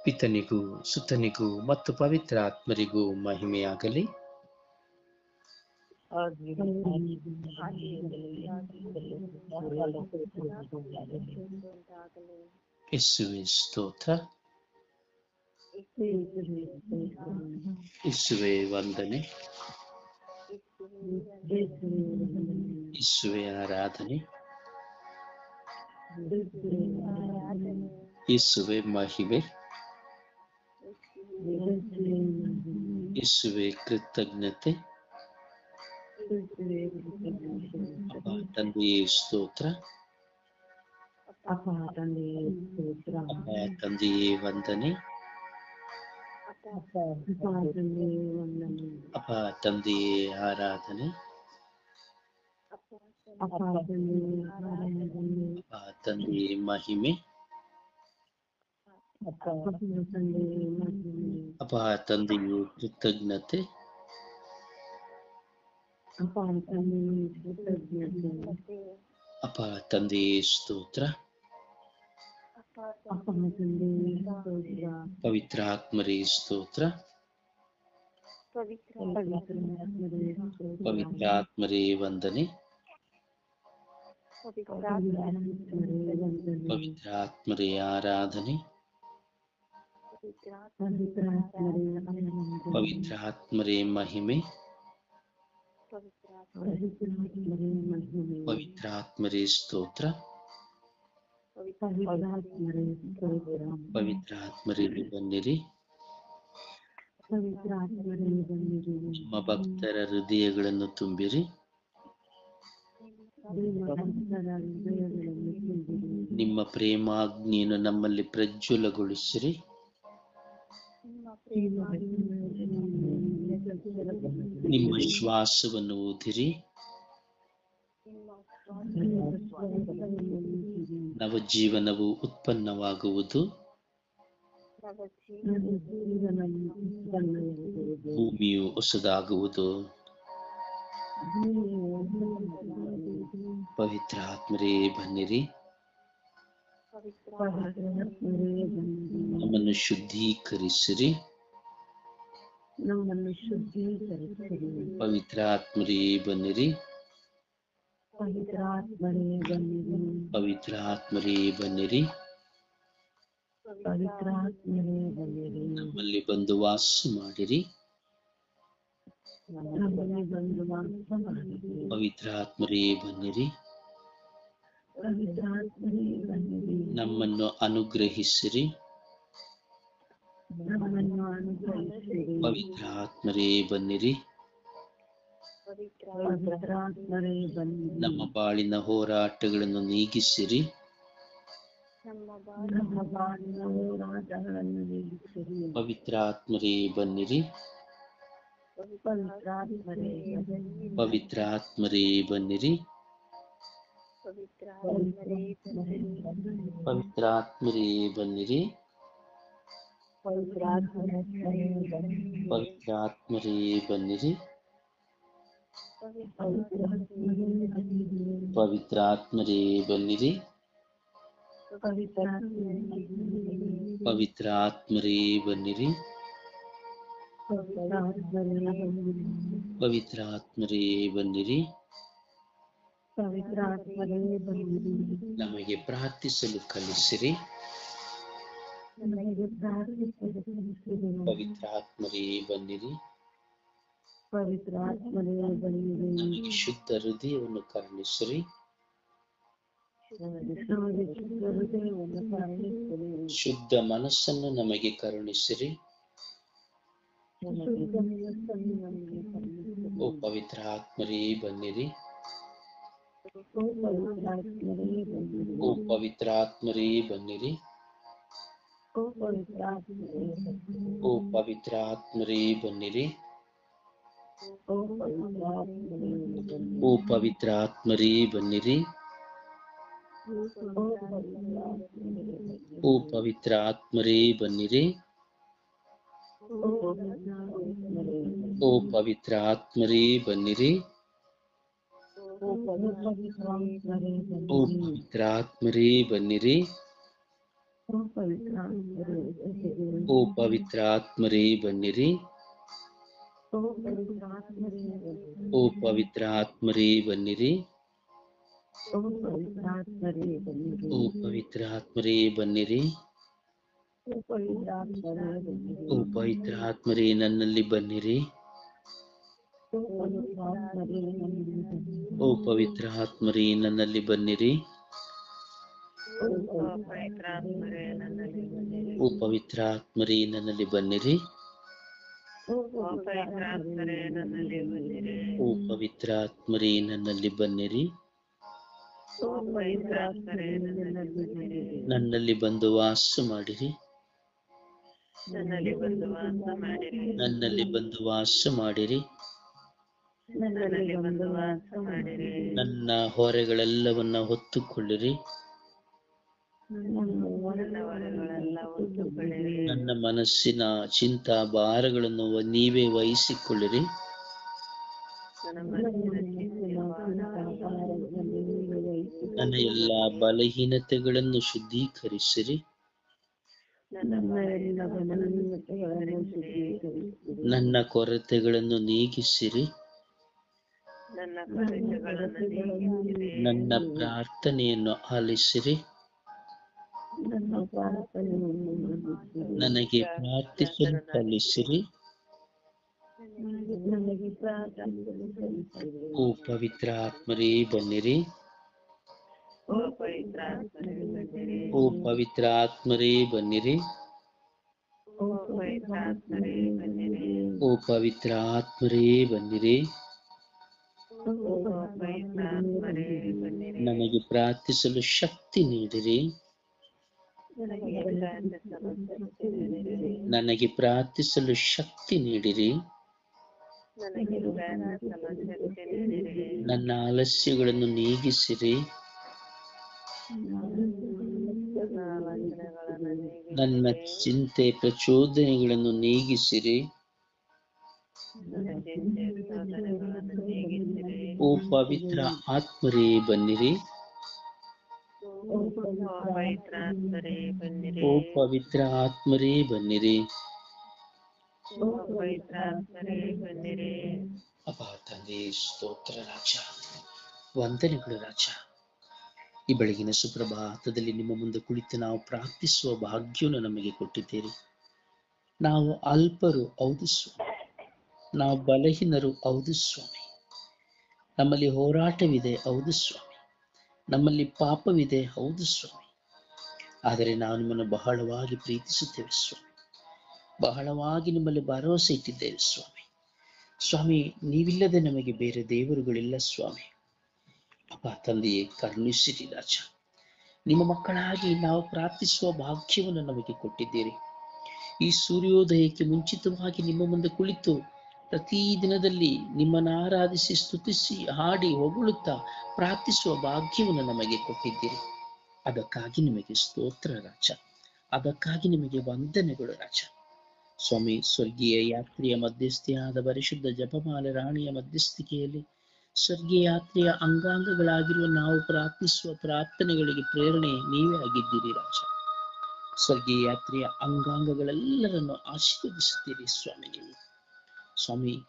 ಪಿತನಿಗೂ ಸುತನಿಗೂ ಮತ್ತು ಪವಿತ್ರ ಆತ್ಮರಿಗೂ ಮಹಿಮೆಯಾಗಲಿ. ಯೇಸುವೆ ಸ್ತೋತ್ರ, ಯೇಸುವೆ ವಂದನೆ, ಯೇಸುವೆ ಆರಾಧನೆ, ಯೇಸುವೆ ಮಹಿಮೆ, ಯೇಸುವೆ ಕೃತಜ್ಞತೆ. ಅಪ್ಪ ತಂದೆಯೇ ಸ್ತೋತ್ರ, ಅಪ್ಪ ತಂದೆಯೇ ವಂದನೆ, ಅಪ್ಪ ತಂದೆಯೇ ಆರಾಧನೆ, ಅಪ್ಪ ತಂದೆಯೇ ಮಹಿಮೆ, ಅಪ್ಪ ತಂದೆಯೇ ಕೃತಜ್ಞತೆ, ಅಪ್ಪ ತಂದೆಯೇ ಸ್ತೋತ್ರ. ಪವಿತ್ರ ಆತ್ಮರೇ ಸ್ತೋತ್ರ, ಪವಿತ್ರ ಆತ್ಮರೇ ವಂದನೆ, ಪವಿತ್ರ ಆತ್ಮರೇ ಆರಾಧನೆ, ಪವಿತ್ರ ಆತ್ಮರೇ ಮಹಿಮೆ, ಪವಿತ್ರ ಆತ್ಮರೇ ಸ್ತೋತ್ರ. ಪವಿತ್ರ ಆತ್ಮರೇ ಬನ್ನಿರಿ, ನಿಮ್ಮ ಭಕ್ತರ ಹೃದಯಗಳನ್ನು ತುಂಬಿರಿ, ನಿಮ್ಮ ಪ್ರೇಮಾಗ್ನಿಯನ್ನು ನಮ್ಮಲ್ಲಿ ಪ್ರಜ್ವಲಗೊಳಿಸಿರಿ, ನಿಮ್ಮ ಶ್ವಾಸವನ್ನು ಊದಿರಿ, ನವಜೀವನವು ಉತ್ಪನ್ನವಾಗುವುದು, ಭೂಮಿಯು ಹೊಸದಾಗುವುದು. ಪವಿತ್ರ ಆತ್ಮರೇ ಬನ್ನಿರಿ, ನಮ್ಮನ್ನು ಶುದ್ಧೀಕರಿಸಿರಿ, ಪವಿತ್ರ ಆತ್ಮರೇ ಬನ್ನಿರಿ, ಪವಿತ್ರ ಆತ್ಮರೇ ಬನ್ನಿರಿ, ನಮ್ಮಲ್ಲಿ ಬಂದು ವಾಸ ಮಾಡಿರಿ, ಪವಿತ್ರ ಆತ್ಮರೇ ಬನ್ನಿರಿ, ನಮ್ಮನ್ನು ಅನುಗ್ರಹಿಸಿರಿ, ಪವಿತ್ರ ಆತ್ಮರೇ ಬನ್ನಿರಿ, ನಮ್ಮ ಬಾಳಿನ ಹೋರಾಟಗಳನ್ನು ನೀಗಿಸಿರಿ, ಪವಿತ್ರ ಆತ್ಮರೇ ಬನ್ನಿರಿ, ಪವಿತ್ರ ಆತ್ಮರೇ ಬನ್ನಿರಿ, ಪವಿತ್ರ ಆತ್ಮರೇ ಬನ್ನಿರಿ, ಪವಿತ್ರ ಆತ್ಮರೇ ಬನ್ನಿರಿ, ಪವಿತ್ರ ಆತ್ಮರೇ ಬನ್ನಿರಿ, ಪವಿತ್ರ ಆತ್ಮರೇ ಬನ್ನಿರಿ, ಪವಿತ್ರ ಆತ್ಮರೇ ಬನ್ನಿರಿ. ನಮಗೆ ಪ್ರಾರ್ಥಿಸಲು ಕಲಿಸಿರಿ, ಪವಿತ್ರ ಆತ್ಮರೇ ಬನ್ನಿರಿ, ನಮಗೆ ಶುದ್ಧ ಹೃದಯವನ್ನು ಕರುಣಿಸಿರಿ, ಶುದ್ಧ ಮನಸ್ಸನ್ನು ನಮಗೆ ಕರುಣಿಸಿರಿ. ಓ ಪವಿತ್ರ ಆತ್ಮರೇ ಬನ್ನಿರಿ, ಓ ಪವಿತ್ರ ಆತ್ಮರೇ ಬನ್ನಿರಿ, ಓ ಪವಿತ್ರ ಆತ್ಮರೇ ಬನ್ನಿರಿ, ಓ ಪವಿತ್ರ ಆತ್ಮರೇ ಬನ್ನಿರಿ, ಓ ಪವಿತ್ರ ಆತ್ಮರೇ ಬನ್ನಿರಿ, ಓ ಪವಿತ್ರ ಆತ್ಮರೇ ಬನ್ನಿರಿ, ಓ ಪವಿತ್ರ ಆತ್ಮರೇ ಬನ್ನಿರಿ, ಓ ಪವಿತ್ರಾತ್ಮರೇ ಬನ್ನಿರಿ. ಓ ಪವಿತ್ರಾತ್ಮರೇ ಬನ್ನಿರಿ. ಓ ಪವಿತ್ರಾತ್ಮರೇ ಬನ್ನಿರಿ. ಓ ಪವಿತ್ರಾತ್ಮರೇ ನನ್ನಲ್ಲಿ ಬನ್ನಿರಿ. ಓ ಪವಿತ್ರಾತ್ಮರೇ ನನ್ನಲ್ಲಿ ಬನ್ನಿರಿ. ಓ ಪವಿತ್ರಾತ್ಮರೇ ನನ್ನಲ್ಲಿ ಬನ್ನಿರಿ. ಓ ಪವಿತ್ರಾತ್ಮರೇ ನನ್ನಲ್ಲಿ ಬನ್ನಿರಿ. ನನ್ನಲ್ಲಿ ಬಂದು ವಾಸ ಮಾಡಿರಿ. ನನ್ನಲ್ಲಿ ಬಂದು ವಾಸ ಮಾಡಿರಿ. ನನ್ನ ಹೊರೆಗಳೆಲ್ಲವನ್ನ ಹೊತ್ತುಕೊಳ್ಳಿರಿ. ನನ್ನ ಮನಸ್ಸಿನ ಚಿಂತಾ ಭಾರಗಳನ್ನು ನೀವೇ ವಹಿಸಿಕೊಳ್ಳಿರಿ. ನನ್ನ ಎಲ್ಲ ಬಲಹೀನತೆಗಳನ್ನು ಶುದ್ಧೀಕರಿಸಿರಿ. ನನ್ನ ಕೊರತೆಗಳನ್ನು ನೀಗಿಸಿರಿ. ನನ್ನ ಪ್ರಾರ್ಥನೆಯನ್ನು ಆಲಿಸಿರಿ. ನನಗೆ ಪ್ರಾರ್ಥಿಸಲು ಕಲಿಸಿರಿ. ಓ ಪವಿತ್ರ ಆತ್ಮರೇ ಬನ್ನಿರಿ. ಓ ಪವಿತ್ರ ಆತ್ಮರೇ ಬನ್ನಿರಿ. ಓ ಪವಿತ್ರ ಆತ್ಮರೇ ಬನ್ನಿರಿ. ನನಗೆ ಪ್ರಾರ್ಥಿಸಲು ಶಕ್ತಿ ನೀಡಿರಿ. ನನಗೆ ಪ್ರಾರ್ಥಿಸಲು ಶಕ್ತಿ ನೀಡಿರಿ. ನನ್ನ ಆಲಸ್ಯಗಳನ್ನು ನೀಗಿಸಿರಿ. ನನ್ನ ಚಿಂತೆ ಪ್ರಚೋದನೆಗಳನ್ನು ನೀಗಿಸಿರಿ. ಓ ಪವಿತ್ರ ಆತ್ಮರೇ ಬನ್ನಿರಿ. ಓ ಪವಿತ್ರ ಆತ್ಮರೇ ಬನ್ನಿರಿ. ಅಪ್ಪ ತಂದೆ ಸ್ತೋತ್ರ ರಾಜ, ವಂದನೆಗಳು ರಾಜ. ಈ ಬೆಳಗಿನ ಸುಪ್ರಭಾತದಲ್ಲಿ ನಿಮ್ಮ ಮುಂದೆ ಕುಳಿತು ನಾವು ಪ್ರಾರ್ಥಿಸುವ ಭಾಗ್ಯವನ್ನು ನಮಗೆ ಕೊಟ್ಟಿದ್ದೀರಿ. ನಾವು ಅಲ್ಪರು ಹೌದು ಸ್ವಾಮಿ, ನಾವು ಬಲಹೀನರು ಹೌದು ಸ್ವಾಮಿ, ನಮ್ಮಲ್ಲಿ ಹೋರಾಟವಿದೆ ಹೌದು ಸ್ವಾಮಿ, ನಮ್ಮಲ್ಲಿ ಪಾಪವಿದೆ ಹೌದು ಸ್ವಾಮಿ. ಆದರೆ ನಾವು ನಿಮ್ಮನ್ನು ಬಹಳವಾಗಿ ಪ್ರೀತಿಸುತ್ತೇವೆ ಸ್ವಾಮಿ, ಬಹಳವಾಗಿ ನಿಮ್ಮಲ್ಲಿ ಭರವಸೆ ಇಟ್ಟಿದ್ದೇವೆ ಸ್ವಾಮಿ. ಸ್ವಾಮಿ, ನೀವಿಲ್ಲದೆ ನಮಗೆ ಬೇರೆ ದೇವರುಗಳಿಲ್ಲ ಸ್ವಾಮಿ. ಅಪ್ಪ ತಂದೆಯೇ ಕರುಣಿಸಿರಿ ರಾಜ. ನಿಮ್ಮ ಮಕ್ಕಳಾಗಿ ನಾವು ಪ್ರಾರ್ಥಿಸುವ ಭಾಗ್ಯವನ್ನು ನಮಗೆ ಕೊಟ್ಟಿದ್ದೀರಿ. ಈ ಸೂರ್ಯೋದಯಕ್ಕೆ ಮುಂಚಿತವಾಗಿ ನಿಮ್ಮ ಮುಂದೆ ಕುಳಿತು ಪ್ರತಿ ದಿನದಲ್ಲಿ ನಿಮ್ಮನ್ನು ಆರಾಧಿಸಿ ಸ್ತುತಿಸಿ ಹಾಡಿ ಹೊಗಳುತ್ತಾ ಪ್ರಾರ್ಥಿಸುವ ಭಾಗ್ಯವನ್ನು ನಮಗೆ ಕೊಟ್ಟಿದ್ದೀರಿ. ಅದಕ್ಕಾಗಿ ನಿಮಗೆ ಸ್ತೋತ್ರ ರಾಜ, ಅದಕ್ಕಾಗಿ ನಿಮಗೆ ವಂದನೆಗಳು ರಾಜ. ಸ್ವಾಮಿ, ಸ್ವರ್ಗೀಯ ಯಾತ್ರೆಯ ಮಧ್ಯಸ್ಥಿಯಾದ ಪರಿಶುದ್ಧ ಜಪಮಾಲೆ ರಾಣಿಯ ಮಧ್ಯಸ್ಥಿಕೆಯಲ್ಲಿ ಸ್ವರ್ಗೀಯ ಯಾತ್ರೆಯ ಅಂಗಾಂಗಗಳಾಗಿರುವ ನಾವು ಪ್ರಾರ್ಥಿಸುವ ಪ್ರಾರ್ಥನೆಗಳಿಗೆ ಪ್ರೇರಣೆ ನೀವೇ ಆಗಿದ್ದೀರಿ ರಾಜ. ಸ್ವರ್ಗೀಯ ಯಾತ್ರೆಯ ಅಂಗಾಂಗಗಳೆಲ್ಲರನ್ನು ಆಶೀರ್ವದಿಸುತ್ತೀರಿ ಸ್ವಾಮಿ. ನೀವು ಸ್ವಾಮಿ,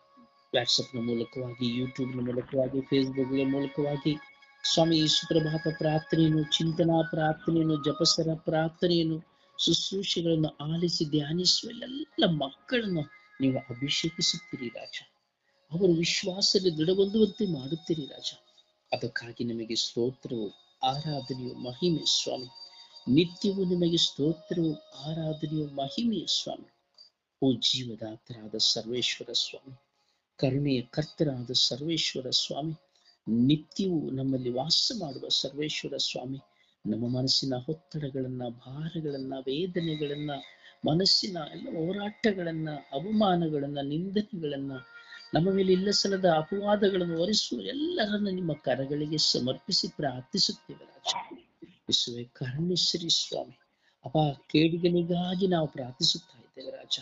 ವಾಟ್ಸಪ್ನ ಮೂಲಕವಾಗಿ, ಯೂಟ್ಯೂಬ್ನ ಮೂಲಕವಾಗಿ, ಫೇಸ್ಬುಕ್ನ ಮೂಲಕವಾಗಿ ಸ್ವಾಮಿ ಈ ಸುಪ್ರಭಾತ ಪ್ರಾರ್ಥನೆಯನ್ನು, ಚಿಂತನಾ ಪ್ರಾರ್ಥನೆಯನ್ನು, ಜಪಸರ ಪ್ರಾರ್ಥನೆಯನ್ನು, ಶುಶ್ರೂಷೆಗಳನ್ನು ಆಲಿಸಿ ಧ್ಯಾನಿಸುವ ಎಲ್ಲ ಮಕ್ಕಳನ್ನು ನೀವು ಅಭಿಷೇಕಿಸುತ್ತೀರಿ ರಾಜ. ಅವರು ವಿಶ್ವಾಸದಲ್ಲಿ ದೃಢಗೊಳ್ಳುವಂತೆ ಮಾಡುತ್ತೀರಿ ರಾಜ. ಅದಕ್ಕಾಗಿ ನಿಮಗೆ ಸ್ತೋತ್ರವು, ಆರಾಧನೆಯು, ಮಹಿಮೆ ಸ್ವಾಮಿ. ನಿತ್ಯವೂ ನಿಮಗೆ ಸ್ತೋತ್ರವು, ಆರಾಧನೆಯು, ಮಹಿಮೆಯ ಸ್ವಾಮಿ. ಓ ಜೀವದಾತರಾದ ಸರ್ವೇಶ್ವರ ಸ್ವಾಮಿ, ಕರುಣೆಯ ಕರ್ತರಾದ ಸರ್ವೇಶ್ವರ ಸ್ವಾಮಿ, ನಿತ್ಯವೂ ನಮ್ಮಲ್ಲಿ ವಾಸ ಮಾಡುವ ಸರ್ವೇಶ್ವರ ಸ್ವಾಮಿ, ನಮ್ಮ ಮನಸ್ಸಿನ ಒತ್ತಡಗಳನ್ನ, ಭಾರಗಳನ್ನ, ವೇದನೆಗಳನ್ನ, ಮನಸ್ಸಿನ ಎಲ್ಲ ಹೋರಾಟಗಳನ್ನ, ಅವಮಾನಗಳನ್ನ, ನಿಂದನೆಗಳನ್ನ, ನಮ್ಮ ಮೇಲೆ ಇಲ್ಲ ಸಲ್ಲದ ಅಪವಾದಗಳನ್ನು ಹೊರಿಸುವ ಎಲ್ಲರನ್ನ ನಿಮ್ಮ ಕರಗಳಿಗೆ ಸಮರ್ಪಿಸಿ ಪ್ರಾರ್ಥಿಸುತ್ತೇವೆ ರಾಜ. ಯೇಸುವೇ ಕರುಣಿಸಿರಿ ಸ್ವಾಮಿ. ಅಪ್ಪ, ಕೇಡಿಗನಿಗಾಗಿ ನಾವು ಪ್ರಾರ್ಥಿಸುತ್ತಾ ಇದ್ದೇವೆ ರಾಜ.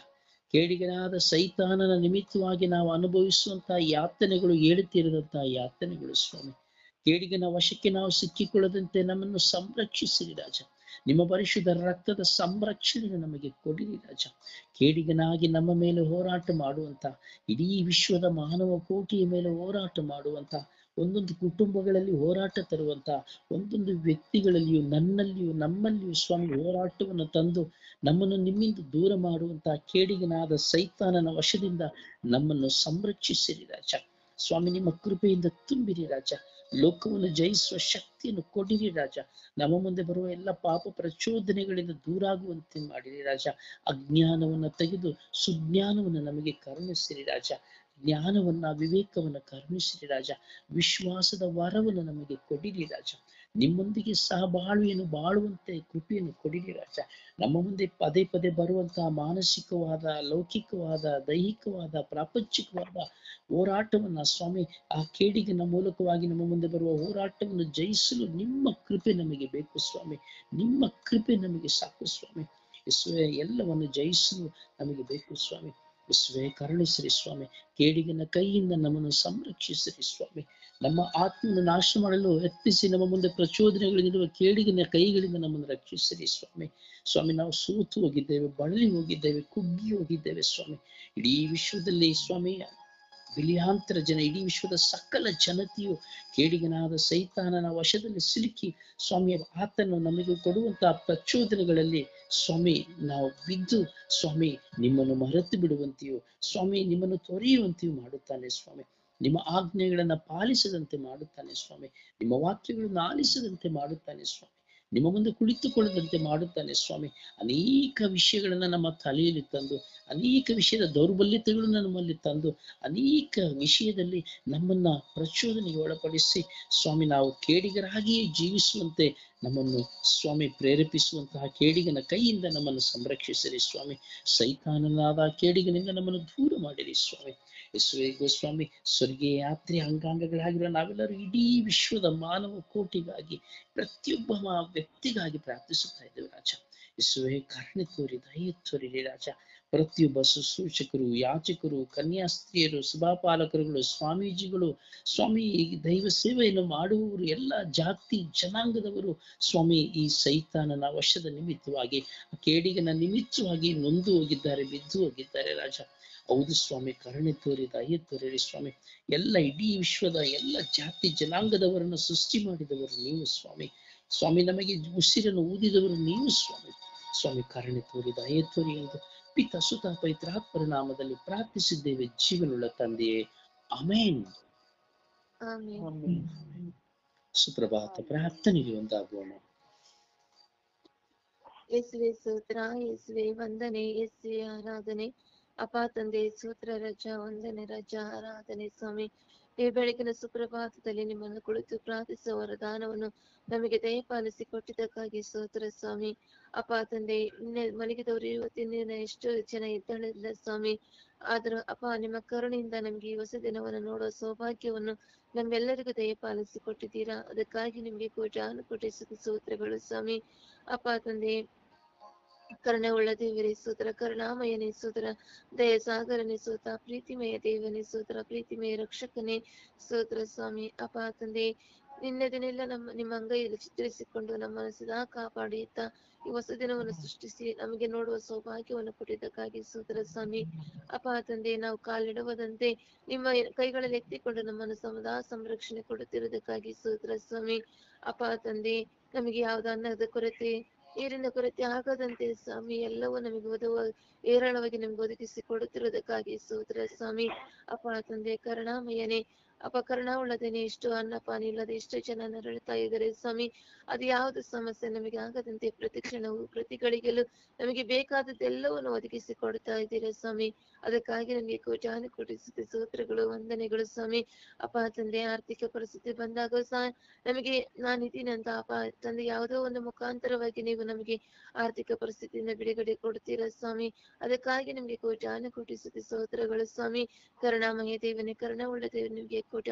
ಕೇಡಿಗನಾದ ಸೈತಾನನ ನಿಮಿತ್ತವಾಗಿ ನಾವು ಅನುಭವಿಸುವಂತಹ ಯಾತನೆಗಳು, ಹೇಳುತ್ತಿರದಂತಹ ಯಾತನೆಗಳು ಸ್ವಾಮಿ, ಕೇಡಿಗನ ವಶಕ್ಕೆ ನಾವು ಸಿಕ್ಕಿಕೊಳ್ಳದಂತೆ ನಮ್ಮನ್ನು ಸಂರಕ್ಷಿಸಿರಿ ರಾಜ. ನಿಮ್ಮ ಪರಿಶುದ್ಧ ರಕ್ತದ ಸಂರಕ್ಷಣೆ ನಮಗೆ ಕೊಡಿರಿ ರಾಜ. ಕೇಡಿಗನಾಗಿ ನಮ್ಮ ಮೇಲೆ ಹೋರಾಟ ಮಾಡುವಂತ, ಇಡೀ ವಿಶ್ವದ ಮಾನವ ಕೋಟಿಯ ಮೇಲೆ ಹೋರಾಟ ಮಾಡುವಂತ, ಒಂದೊಂದು ಕುಟುಂಬಗಳಲ್ಲಿ ಹೋರಾಟ ತರುವಂತ, ಒಂದೊಂದು ವ್ಯಕ್ತಿಗಳಲ್ಲಿಯೂ ನನ್ನಲ್ಲಿಯೂ ನಮ್ಮಲ್ಲಿಯೂ ಸ್ವಾಮಿ ಹೋರಾಟವನ್ನು ತಂದು ನಮ್ಮನ್ನು ನಿಮ್ಮಿಂದ ದೂರ ಮಾಡುವಂತ ಕೇಡಿಗನಾದ ಸೈತಾನನ ವಶದಿಂದ ನಮ್ಮನ್ನು ಸಂರಕ್ಷಿಸಿರಿ ರಾಜ. ಸ್ವಾಮಿ ನಿಮ್ಮ ಕೃಪೆಯಿಂದ ತುಂಬಿರಿ ರಾಜ. ಲೋಕವನ್ನು ಜಯಿಸುವ ಶಕ್ತಿಯನ್ನು ಕೊಡಿರಿ ರಾಜ. ನಮ್ಮ ಮುಂದೆ ಬರುವ ಎಲ್ಲ ಪಾಪ ಪ್ರಚೋದನೆಗಳಿಂದ ದೂರಾಗುವಂತೆ ಮಾಡಿರಿ ರಾಜ. ಅಜ್ಞಾನವನ್ನ ತೆಗೆದು ಸುಜ್ಞಾನವನ್ನು ನಮಗೆ ಕರುಣಿಸಿರಿ ರಾಜ. ಜ್ಞಾನವನ್ನ ವಿವೇಕವನ್ನ ಕರುಣಿಸಿರಿ ರಾಜ. ವಿಶ್ವಾಸದ ವರವನ್ನು ನಮಗೆ ಕೊಡಿರಿ ರಾಜ. ನಿಮ್ಮೊಂದಿಗೆ ಸಹಬಾಳ್ವೆಯನ್ನು ಬಾಳುವಂತೆ ಕೃಪೆಯನ್ನು ಕೊಡಿರಿ ರಾಜ. ನಮ್ಮ ಮುಂದೆ ಪದೇ ಪದೇ ಬರುವಂತಹ ಮಾನಸಿಕವಾದ, ಲೌಕಿಕವಾದ, ದೈಹಿಕವಾದ, ಪ್ರಾಪಂಚಿಕವಾದ ಹೋರಾಟವನ್ನ ಸ್ವಾಮಿ, ಆ ಕೇಡಿಗನ ಮೂಲಕವಾಗಿ ನಮ್ಮ ಮುಂದೆ ಬರುವ ಹೋರಾಟವನ್ನು ಜಯಿಸಲು ನಿಮ್ಮ ಕೃಪೆ ನಮಗೆ ಬೇಕು ಸ್ವಾಮಿ. ನಿಮ್ಮ ಕೃಪೆ ನಮಗೆ ಸಾಕು ಸ್ವಾಮಿ. ಯೇಸುವೆ, ಎಲ್ಲವನ್ನು ಜಯಿಸಲು ನಮಗೆ ಬೇಕು ಸ್ವಾಮಿ. ಯೇಸುವೆ, ಕರುಣಿಸಿರಿ ಸ್ವಾಮಿ. ಕೇಡಿಗನ ಕೈಯಿಂದ ನಮ್ಮನ್ನು ಸಂರಕ್ಷಿಸಿರಿ ಸ್ವಾಮಿ. ನಮ್ಮ ಆತ್ಮವನ್ನು ನಾಶ ಮಾಡಲು ಯತ್ನಿಸಿ ನಮ್ಮ ಮುಂದೆ ಪ್ರಚೋದನೆಗಳಿರುವ ಕೇಡಿಗನ ಕೈಗಳಿಂದ ನಮ್ಮನ್ನು ರಕ್ಷಿಸಿರಿ ಸ್ವಾಮಿ. ಸ್ವಾಮಿ, ನಾವು ಸೋತು ಹೋಗಿದ್ದೇವೆ, ಬಳಲಿ ಹೋಗಿದ್ದೇವೆ, ಕುಗ್ಗಿ ಹೋಗಿದ್ದೇವೆ ಸ್ವಾಮಿ. ಇಡೀ ವಿಶ್ವದಲ್ಲಿ ಸ್ವಾಮಿ ಬಿಲಿಯಾಂತರ ಜನ, ಇಡೀ ವಿಶ್ವದ ಸಕಲ ಜನತೆಯು ಕೇಡಿಗನಾದ ಸೈತಾನನ ವಶದಲ್ಲಿ ಸಿಲುಕಿ ಸ್ವಾಮಿ, ಆತನು ನಮಗೆ ಕೊಡುವಂತಹ ಪ್ರಚೋದನೆಗಳಲ್ಲಿ ಸ್ವಾಮಿ ನಾವು ಬಿದ್ದು ಸ್ವಾಮಿ ನಿಮ್ಮನ್ನು ಮರೆತು ಬಿಡುವಂತೆಯೂ ಸ್ವಾಮಿ ನಿಮ್ಮನ್ನು ತೊರೆಯುವಂತೆಯೂ ಮಾಡುತ್ತಾನೆ ಸ್ವಾಮಿ. ನಿಮ್ಮ ಆಜ್ಞೆಗಳನ್ನ ಪಾಲಿಸದಂತೆ ಮಾಡುತ್ತಾನೆ ಸ್ವಾಮಿ. ನಿಮ್ಮ ವಾಕ್ಯಗಳನ್ನು ಆಲಿಸದಂತೆ ಮಾಡುತ್ತಾನೆ ಸ್ವಾಮಿ. ನಿಮ್ಮ ಮುಂದೆ ಕುಳಿತುಕೊಳ್ಳದಂತೆ ಮಾಡುತ್ತಾನೆ ಸ್ವಾಮಿ. ಅನೇಕ ವಿಷಯಗಳನ್ನ ನಮ್ಮ ತಲೆಯಲ್ಲಿ ತಂದು, ಅನೇಕ ವಿಷಯದ ದೌರ್ಬಲ್ಯತೆಗಳನ್ನು ನಮ್ಮಲ್ಲಿ ತಂದು, ಅನೇಕ ವಿಷಯದಲ್ಲಿ ನಮ್ಮನ್ನ ಪ್ರಚೋದನೆಗೆ ಒಳಪಡಿಸಿ ಸ್ವಾಮಿ ನಾವು ಕೇಡಿಗರಾಗಿಯೇ ಜೀವಿಸುವಂತೆ ನಮ್ಮನ್ನು ಸ್ವಾಮಿ ಪ್ರೇರೇಪಿಸುವಂತಹ ಕೇಡಿಗನ ಕೈಯಿಂದ ನಮ್ಮನ್ನು ಸಂರಕ್ಷಿಸಿರಿ ಸ್ವಾಮಿ. ಸೈತಾನನಾದ ಕೇಡಿಗನಿಂದ ನಮ್ಮನ್ನು ದೂರ ಮಾಡಿರಿ ಸ್ವಾಮಿ. ಯೇಸುವೇ ಗೋಸ್ವಾಮಿ, ಸ್ವರ್ಗೀಯ ಯಾತ್ರೆ ಅಂಗಾಂಗಗಳಾಗಿರೋ ನಾವೆಲ್ಲರೂ ಇಡೀ ವಿಶ್ವದ ಮಾನವ ಕೋಟಿಗಾಗಿ, ಪ್ರತಿಯೊಬ್ಬ ವ್ಯಕ್ತಿಗಾಗಿ ಪ್ರಾರ್ಥಿಸುತ್ತಾ ಇದ್ದೇವೆ ರಾಜ. ಯೇಸುವೇ, ಕರುಣೆ ತೋರಿ, ದಯೆ ತೋರಿರಿ ರಾಜ. ಪ್ರತಿಯೊಬ್ಬ ಶುಶ್ರೂಷಕರು, ಯಾಚಕರು, ಕನ್ಯಾಸ್ತ್ರೀಯರು, ಸಭಾಪಾಲಕರುಗಳು, ಸ್ವಾಮೀಜಿಗಳು ಸ್ವಾಮಿ, ದೈವ ಸೇವೆಯನ್ನು ಮಾಡುವವರು, ಎಲ್ಲ ಜಾತಿ ಜನಾಂಗದವರು ಸ್ವಾಮಿ ಈ ಸೈತಾನನ ವಶದ ನಿಮಿತ್ತವಾಗಿ, ಕೇಡಿಗನ ನಿಮಿತ್ತವಾಗಿ ನೊಂದು ಹೋಗಿದ್ದಾರೆ, ಬಿದ್ದು ಹೋಗಿದ್ದಾರೆ ರಾಜ. ಹೌದು ಸ್ವಾಮಿ, ಕರುಣೆ ತೋರಿ, ದಯೆ ತೋರಿರಿ ಸ್ವಾಮಿ. ಎಲ್ಲ ಇಡೀ ವಿಶ್ವದ ಎಲ್ಲ ಜಾತಿ ಜನಾಂಗದವರನ್ನು ಸೃಷ್ಟಿ ಮಾಡಿದವರು ನೀವು ಸ್ವಾಮಿ. ಸ್ವಾಮಿ, ನಮಗೆ ಉಸಿರನ್ನು ಊದಿದವರು ನೀವು ಸ್ವಾಮಿ. ಸ್ವಾಮಿ, ಕರುಣೆ ತೋರಿ, ದಯೆ ತೋರಿ ಎಂದು ಪಿತ ಸುತ ಪವಿತ್ರಾತ್ಮರ ನಾಮದಲ್ಲಿ ಪ್ರಾರ್ಥಿಸಿದ್ದೇವೆ ಜೀವನುಳ್ಳ ತಂದೆಯೇ, ಆಮೇನ್. ಸುಪ್ರಭಾತ ಪ್ರಾರ್ಥನೆಗೆ ಒಂದಾಗೋಣ. ಯೇಸುವೆ ಸ್ತೋತ್ರ, ಯೇಸುವೆ ವಂದನೆ, ಯೇಸುವೆ ಆರಾಧನೆ. ಅಪ್ಪ ತಂದೆ ಸ್ತೋತ್ರ ರಜ, ವಂದನೆ ರಜ, ಆರಾಧನೆ ಸ್ವಾಮಿ. ಈ ಬೆಳಗಿನ ಸುಪ್ರಭಾತದಲ್ಲಿ ನಿಮ್ಮನ್ನು ಕುಳಿತು ಪ್ರಾರ್ಥಿಸುವ ವರದಾನವನ್ನು ನಮಗೆ ದಯಪಾಲಿಸಿ ಕೊಟ್ಟಿದ್ದಕ್ಕಾಗಿ ಸ್ತೋತ್ರ ಸ್ವಾಮಿ. ಅಪ್ಪ ತಂದೆ, ನಿನ್ನೆ ಮಲಗಿದವರು ಇವತ್ತಿನ ಎಷ್ಟು ಜನ ಎದ್ದೇಳಲಿಲ್ಲ ಸ್ವಾಮಿ. ಆದರೂ ಅಪ್ಪ ನಿಮ್ಮ ಕರುಣೆಯಿಂದ ನಮಗೆ ಈ ಹೊಸ ದಿನವನ್ನು ನೋಡುವ ಸೌಭಾಗ್ಯವನ್ನು ನಮ್ಮೆಲ್ಲರಿಗೂ ದಯಪಾಲಿಸಿ ಕೊಟ್ಟಿದ್ದೀರಾ. ಅದಕ್ಕಾಗಿ ನಿಮಗೆ ಕೋಟಿ ಸ್ತೋತ್ರಗಳು ಸ್ವಾಮಿ. ಅಪ್ಪ ತಂದೆ, ಕರುಣೆ ಉಳ್ಳ ದೇವರೇ ಸ್ತೋತ್ರ, ಕರುಣಾಮಯನೇ ಸ್ತೋತ್ರ, ದಯ ಸಾಗರನೇ ಸ್ತೋತ್ರ, ಪ್ರೀತಿಮಯ ದೇವನೇ ಸ್ತೋತ್ರ, ಪ್ರೀತಿಮಯ ರಕ್ಷಕನೇ ಸ್ತೋತ್ರ ಸ್ವಾಮಿ. ಅಪ್ಪ ತಂದೆ, ನಿನ್ನೆದನ್ನೆಲ್ಲ ನಿಮ್ಮ ಅಂಗೈಯಲ್ಲಿ ಚಿತ್ರಿಸಿಕೊಂಡು ನಮ್ಮನ್ನು ಸದಾ ಕಾಪಾಡಿಯುತ್ತ ಈ ಹೊಸ ದಿನವನ್ನು ಸೃಷ್ಟಿಸಿ ನಮಗೆ ನೋಡುವ ಸೌಭಾಗ್ಯವನ್ನು ಕೊಟ್ಟಿದ್ದಕ್ಕಾಗಿ ಸ್ತೋತ್ರ ಸ್ವಾಮಿ. ಅಪ್ಪ ತಂದೆ, ನಾವು ಕಾಲಿಡುವುದಂತೆ ನಿಮ್ಮ ಕೈಗಳಲ್ಲಿ ಎತ್ತಿಕೊಂಡು ನಮ್ಮನ್ನು ಸದಾ ಸಂರಕ್ಷಣೆ ಕೊಡುತ್ತಿರುವುದಕ್ಕಾಗಿ ಸ್ತೋತ್ರ ಸ್ವಾಮಿ. ಅಪ್ಪ ತಂದೆ, ನಮಗೆ ಯಾವುದ ಅನ್ನದ ಕೊರತೆ, ನೀರಿನ ಕೊರತೆ ಆಗದಂತೆ ಸ್ವಾಮಿ ಎಲ್ಲವೂ ನಮಗೆ ಏರಾಳವಾಗಿ ನಮಗೆ ಒದಗಿಸಿ ಕೊಡುತ್ತಿರುವುದಕ್ಕಾಗಿ ಸ್ತೋತ್ರ ಸ್ವಾಮಿ. ಅಪ್ಪ ತಂದೆ, ಕರುಣಾಮಯನೇ, ಅಪ್ಪ ಕರುಣಾವುಳ್ಳದೇನೆ, ಎಷ್ಟು ಅನ್ನಪಾನ ಇಲ್ಲದೆ ಎಷ್ಟು ಜನ ನರಳುತ್ತಾ ಇದ್ದಾರೆ ಸ್ವಾಮಿ. ಅದು ಯಾವುದು ಸಮಸ್ಯೆ ನಮಗೆ ಆಗದಂತೆ ಪ್ರತಿ ಕ್ಷಣವು ಪ್ರತಿ ಗಳಿಗೆಲ್ಲೂ ನಮಗೆ ಬೇಕಾದದ್ದೆಲ್ಲವನ್ನು ಒದಗಿಸಿ ಕೊಡ್ತಾ ಇದ್ದೀರಾ ಸ್ವಾಮಿ. ಅದಕ್ಕಾಗಿ ನಮಗೆ ಕೋಟಿ ಸ್ತೋತ್ರಗಳು, ವಂದನೆಗಳು ಸ್ವಾಮಿ. ಅಪ್ಪ ತಂದೆ, ಆರ್ಥಿಕ ಪರಿಸ್ಥಿತಿ ಬಂದಾಗ ಸಹ ನಮಗೆ ನಾನಿದ್ದೀನಿ ಅಂತ ಅಪ್ಪ ತಂದೆ ಯಾವುದೋ ಒಂದು ಮುಖಾಂತರವಾಗಿ ನೀವು ನಮಗೆ ಆರ್ಥಿಕ ಪರಿಸ್ಥಿತಿಯಿಂದ ಬಿಡುಗಡೆ ಕೊಡ್ತೀರಾ ಸ್ವಾಮಿ. ಅದಕ್ಕಾಗಿ ನಿಮಗೆ ಕೋಟಿ ಸ್ತೋತ್ರಗಳು ಸ್ವಾಮಿ. ಕರುಣಾಮಯ ದೇವನೇ, ಕರುಣಾವುಳ್ಳ ದೇವನೇ, ನಿಮಗೆ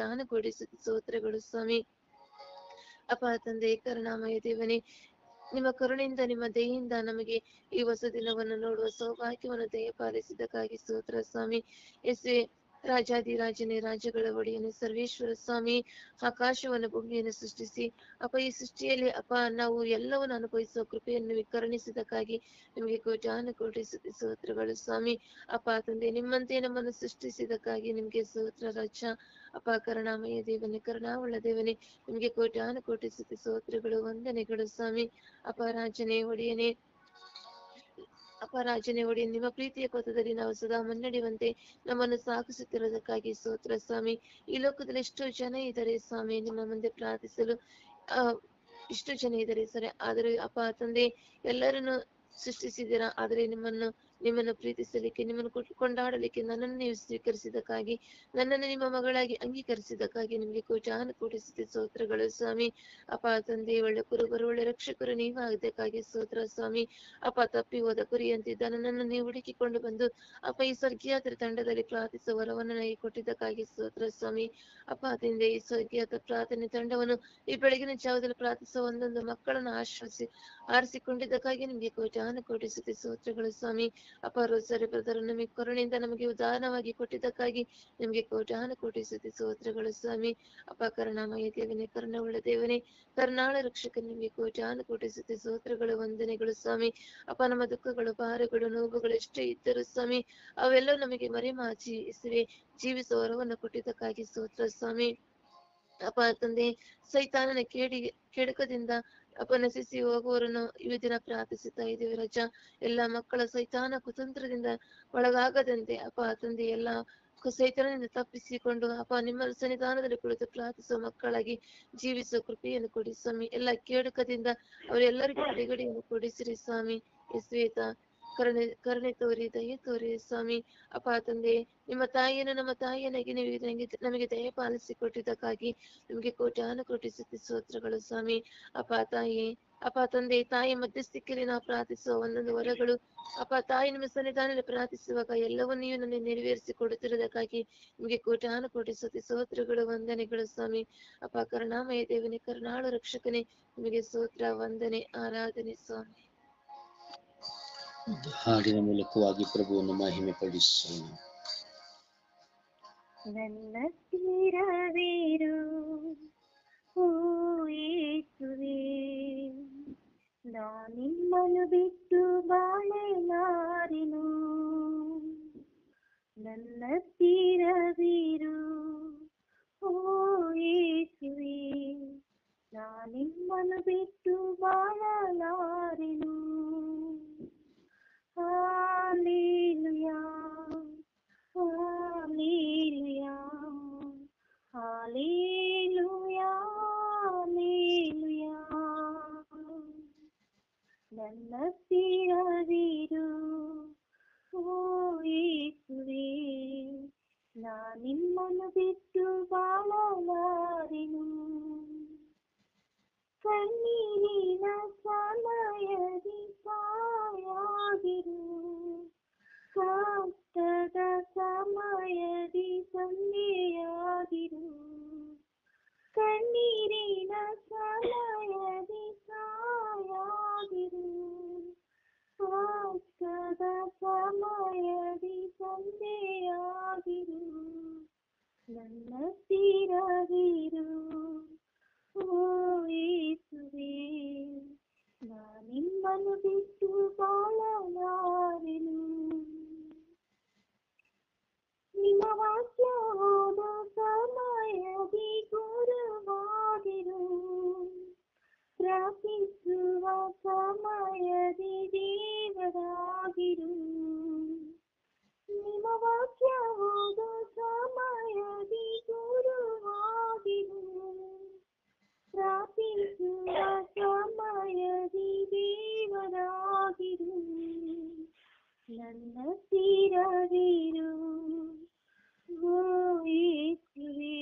ಕೋಟಿ ಸ್ತೋತ್ರಗಳು ಸ್ವಾಮಿ. ಅಪ್ಪ ತಂದೆ, ಕರುಣಾಮಯ ದೇವನೇ, ನಿಮ್ಮ ಕರುಣೆಯಿಂದ ನಿಮ್ಮ ದಯೆಯಿಂದ ನಮಗೆ ಈ ಹೊಸ ದಿನವನ್ನು ನೋಡುವ ಸೌಭಾಗ್ಯವನ್ನು ದಯಪಾಲಿಸಿದ್ದಕ್ಕಾಗಿ ಸ್ತೋತ್ರ ಸ್ವಾಮಿ. ಯೇಸುವೆ, ರಾಜಾದಿರಾಜನೇ, ರಾಜಗಳ ಒಡೆಯನೇ, ಸರ್ವೇಶ್ವರ ಸ್ವಾಮಿ, ಆಕಾಶವನ್ನು ಭೂಮಿಯನ್ನು ಸೃಷ್ಟಿಸಿ ಅಪ್ಪ ಈ ಸೃಷ್ಟಿಯಲ್ಲಿ ಅಪ್ಪ ನಾವು ಎಲ್ಲವನ್ನು ಅನುಭವಿಸುವ ಕೃಪೆಯನ್ನು ಕರುಣಿಸಿದಕ್ಕಾಗಿ ನಿಮಗೆ ಕೋಟಿ ಸ್ತೋತ್ರಗಳು ಸ್ವಾಮಿ. ಅಪ್ಪ ತಂದೆ, ನಿಮ್ಮಂತೆ ನಮ್ಮನ್ನು ಸೃಷ್ಟಿಸಿದಕ್ಕಾಗಿ ನಿಮ್ಗೆ ಸ್ತೋತ್ರ ರಾಜ. ಅಪ್ಪ ಕರುಣಾಮಯ ದೇವನೇ, ಕರುಣಾವುಳ್ಳ ದೇವನೇ, ನಿಮ್ಗೆ ಕೋಟಿ ಸ್ತೋತ್ರಗಳು, ವಂದನೆಗಳು ಸ್ವಾಮಿ. ಅಪರಾಜನೆ ಒಡೆಯ, ನಿಮ್ಮ ಪ್ರೀತಿಯ ಪಥದಲ್ಲಿ ನಾವು ಸದಾ ಮುನ್ನಡೆಯುವಂತೆ ನಮ್ಮನ್ನು ಸಾಗಿಸುತ್ತಿರುವುದಕ್ಕಾಗಿ ಸ್ತೋತ್ರ ಸ್ವಾಮಿ. ಈ ಲೋಕದಲ್ಲಿ ಎಷ್ಟೋ ಜನ ಇದ್ದಾರೆ ಸ್ವಾಮಿ, ನಿಮ್ಮ ಮುಂದೆ ಪ್ರಾರ್ಥಿಸಲು ಇಷ್ಟು ಜನ ಇದ್ದಾರೆ ಸರಿ, ಆದರೆ ಅಪ್ಪ ತಂದೆ ಎಲ್ಲರನ್ನು ಸೃಷ್ಟಿಸಿದ್ದೀರಾ. ಆದರೆ ನಿಮ್ಮನ್ನು ಪ್ರೀತಿಸಲಿಕ್ಕೆ, ನಿಮ್ಮನ್ನು ಕೊಂಡಾಡಲಿಕ್ಕೆ ನನ್ನನ್ನು ನೀವು ಸ್ವೀಕರಿಸಿದಕ್ಕಾಗಿ, ನನ್ನನ್ನು ನಿಮ್ಮ ಮಗಳಾಗಿ ಅಂಗೀಕರಿಸಿದಕ್ಕಾಗಿ ನಿಮಗೆ ಕೋಟಿ ಸ್ತೋತ್ರಗಳು ಸ್ವಾಮಿ. ಅಪ್ಪ ತಂದೆ, ಒಳ್ಳೆ ಕುರುಬರು, ಒಳ್ಳೆ ರಕ್ಷಕರು ನೀವಾಗದಕ್ಕಾಗಿ ಸ್ತೋತ್ರ ಸ್ವಾಮಿ. ಅಪ್ಪ ತಪ್ಪಿ ಹೋದ ಕುರಿಯಂತಿದ್ದ ನನ್ನನ್ನು ನೀವು ಹುಡುಕಿಕೊಂಡು ಬಂದು ಅಪ್ಪ ಈ ಸ್ವರ್ಗೀಯಾತ್ರ ತಂಡದಲ್ಲಿ ಪ್ರಾರ್ಥಿಸುವ ವರವನ್ನು ನನಗೆ ಕೊಟ್ಟಿದ್ದಕ್ಕಾಗಿ ಸ್ತೋತ್ರ ಸ್ವಾಮಿ. ಅಪ್ಪ ತಂದೆ, ಈ ಸ್ವರ್ಗೀಯಾತ್ರ ಪ್ರಾರ್ಥನೆ ತಂಡವನ್ನು ಈ ಬೆಳಗಿನ ಜಾವದಲ್ಲಿ ಪ್ರಾರ್ಥಿಸುವ ಒಂದೊಂದು ಮಕ್ಕಳನ್ನು ಆರಿಸಿಕೊಂಡಿದ್ದಕ್ಕಾಗಿ ನಿಮಗೆ ಕೋಟಿ ಸ್ತೋತ್ರಗಳು ಸ್ವಾಮಿ. ಅಪ್ಪ ರೋಸರಿ ಬ್ರದರ್ ನಮಗೆ ಕರುಣೆಯಿಂದ ನಮಗೆ ಉದಾಹರಣವಾಗಿ ಕೊಟ್ಟಿದ್ದಕ್ಕಾಗಿ ನಿಮಗೆ ಕೋಟಿ ಸ್ತೋತ್ರಗಳು ಸ್ವಾಮಿ. ಅಪ್ಪ ಕರುಣಾಮಯ ದೇವನೇ, ಕರುಣವುಳ್ಳ ದೇವನೇ, ಕರುಣಾಳ ರಕ್ಷಕ, ನಿಮಗೆ ಕೋಟಿ ಸ್ತೋತ್ರಗಳು, ವಂದನೆಗಳು ಸ್ವಾಮಿ. ಅಪ್ಪ ನಮ್ಮ ದುಃಖಗಳು, ಭಾರಗಳು, ನೋವುಗಳು ಎಷ್ಟೇ ಇದ್ದರೂ ಸ್ವಾಮಿ, ಅವೆಲ್ಲವೂ ನಮಗೆ ಮರೆಮಾಚಿ ಜೀವಿಸುವ ವರವನ್ನು ಕೊಟ್ಟಿದ್ದಕ್ಕಾಗಿ ಸ್ತೋತ್ರ ಸ್ವಾಮಿ. ಅಪ್ಪ ತಂದೆ, ಸೈತಾನನ ಕೆಡುಕದಿಂದ ಅಪ್ಪ ನಶಿಸಿ ಹೋಗುವವರನ್ನು ಈ ದಿನ ಪ್ರಾರ್ಥಿಸುತ್ತಾ ಇದ್ದೇವೆ ರಜ. ಎಲ್ಲ ಮಕ್ಕಳ ಸೈತಾನ ಕುತಂತ್ರದಿಂದ ಒಳಗಾಗದಂತೆ ಅಪ್ಪ ತಂದೆ ಎಲ್ಲ ಸೈತಾನದಿಂದ ತಪ್ಪಿಸಿಕೊಂಡು ಅಪ್ಪ ನಿಮ್ಮ ಸನ್ನಿಧಾನದಲ್ಲಿ ಕುಳಿತು ಪ್ರಾರ್ಥಿಸುವ ಮಕ್ಕಳಾಗಿ ಜೀವಿಸುವ ಕೃಪೆಯನ್ನು ಕೊಡಿ ಸ್ವಾಮಿ. ಎಲ್ಲ ಕೇಡುಕದಿಂದ ಅವರೆಲ್ಲರಿಗೂ ಬಿಡುಗಡೆಯನ್ನು ಕೊಡಿಸಿರಿ ಸ್ವಾಮಿ. ಯೇಸುವೇತ ಕರುಣೆ ತೋರಿ, ದಯೆ ತೋರಿ ಸ್ವಾಮಿ. ಅಪ್ಪ ತಂದೆ, ನಿಮ್ಮ ತಾಯಿಯನ್ನು ನಮ್ಮ ತಾಯಿಯನ್ನಾಗಿ ನೀವು ನಮಗೆ ದಯ ಪಾಲಿಸಿ ಕೊಟ್ಟಿದ್ದಕ್ಕಾಗಿ ನಿಮಗೆ ಕೋಟಿ ಸ್ತೋತ್ರಗಳು ಸ್ವಾಮಿ. ಅಪ್ಪ ತಂದೆ, ತಾಯಿ ಮಧ್ಯಸ್ಥಿಕೆಯಲ್ಲಿ ನಾವು ಪ್ರಾರ್ಥಿಸುವ ಒಂದೊಂದು ವರಗಳು ಅಪ್ಪ ತಾಯಿ ನಿಮ್ಮ ಸನ್ನಿಧಾನದಲ್ಲಿ ಪ್ರಾರ್ಥಿಸುವಾಗ ಎಲ್ಲವನ್ನೂ ನೀವು ನನಗೆ ನೆರವೇರಿಸಿ ಕೊಡುತ್ತಿರುವುದಕ್ಕಾಗಿ ನಿಮಗೆ ಕೋಟಿ ಸ್ತೋತ್ರಗಳು, ವಂದನೆಗಳು ಸ್ವಾಮಿ. ಅಪ್ಪ ಕರುಣಾಮಯ ದೇವನೇ, ಕರುಣಾಳು ರಕ್ಷಕನೇ, ನಿಮಗೆ ಸ್ತೋತ್ರ, ವಂದನೆ, ಆರಾಧನೆ ಸ್ವಾಮಿ. ಹಾಡಿನ ಮೂಲಕವಾಗಿ ಪ್ರಭುವನ್ನು ಮಹಿಮೆ ಪಡಿಸೋಣ. ನನ್ನ ತೀರವೀರು ಓ ಯೇಸುವೇ, ನಾನಿಮ್ಮನ್ನು ಬಿಟ್ಟು ಬಾಳಲಾರೆನು. ನನ್ನ ತೀರವೀರು ಓ ಯೇಸುವೇ, ನಾನಿಮ್ಮನ್ನು ಬಿಟ್ಟು ಬಾಳಲಾರೆನು. Hallelujah, hallelujah, hallelujah, hallelujah. ನನ್ನ ತೀರವೀರು ಓ ಯೇಸುವೇ, ನಾನಿಮ್ಮನ್ನು ಬಿಟ್ಟು ಬಾಳಲಾರೆನು. ಕಣ್ಣೀರಿನ ಸಮಯದಿ ಸಾಯಾಗಿರು, ಕಷ್ಟದ ಸಮಯದಿ ಸಂಧಿಯಾಗಿರು. ಕಣ್ಣೀರಿನ ಸಮಯದಿ ಸಾಯಾಗಿರು, ಕಷ್ಟದ ಸಮಯದಿ ಸಂಧಿಯಾಗಿರು. ನನ್ನ ತೀರವೀರು ಓ ಯೇಸುವೇ, ನಾನಿಮ್ಮನ್ನು ಬಿಟ್ಟು ಬಾಳಲಾರೆನು. ನಿಮ್ಮ ವಾಕ್ಯ ಓದೋ ಸಮಯದಿ ಗುರುವಾಗಿರು, ಪ್ರಾರ್ಥಿಸುವ ಸಮಯದಿ ದೇವರಾಗಿರು. ನಿಮ್ಮ ವಾಕ್ಯ ಓದೋ ಸಮಯದಿ ಗುರುವಾಗಿರು, ಪ್ರಾರ್ಥಿಸುವ ಸಮಯದಿ ದೇವರಾಗಿರು. ನನ್ನ ತೀರವೀರು ಓ ಯೇಸುವೇ,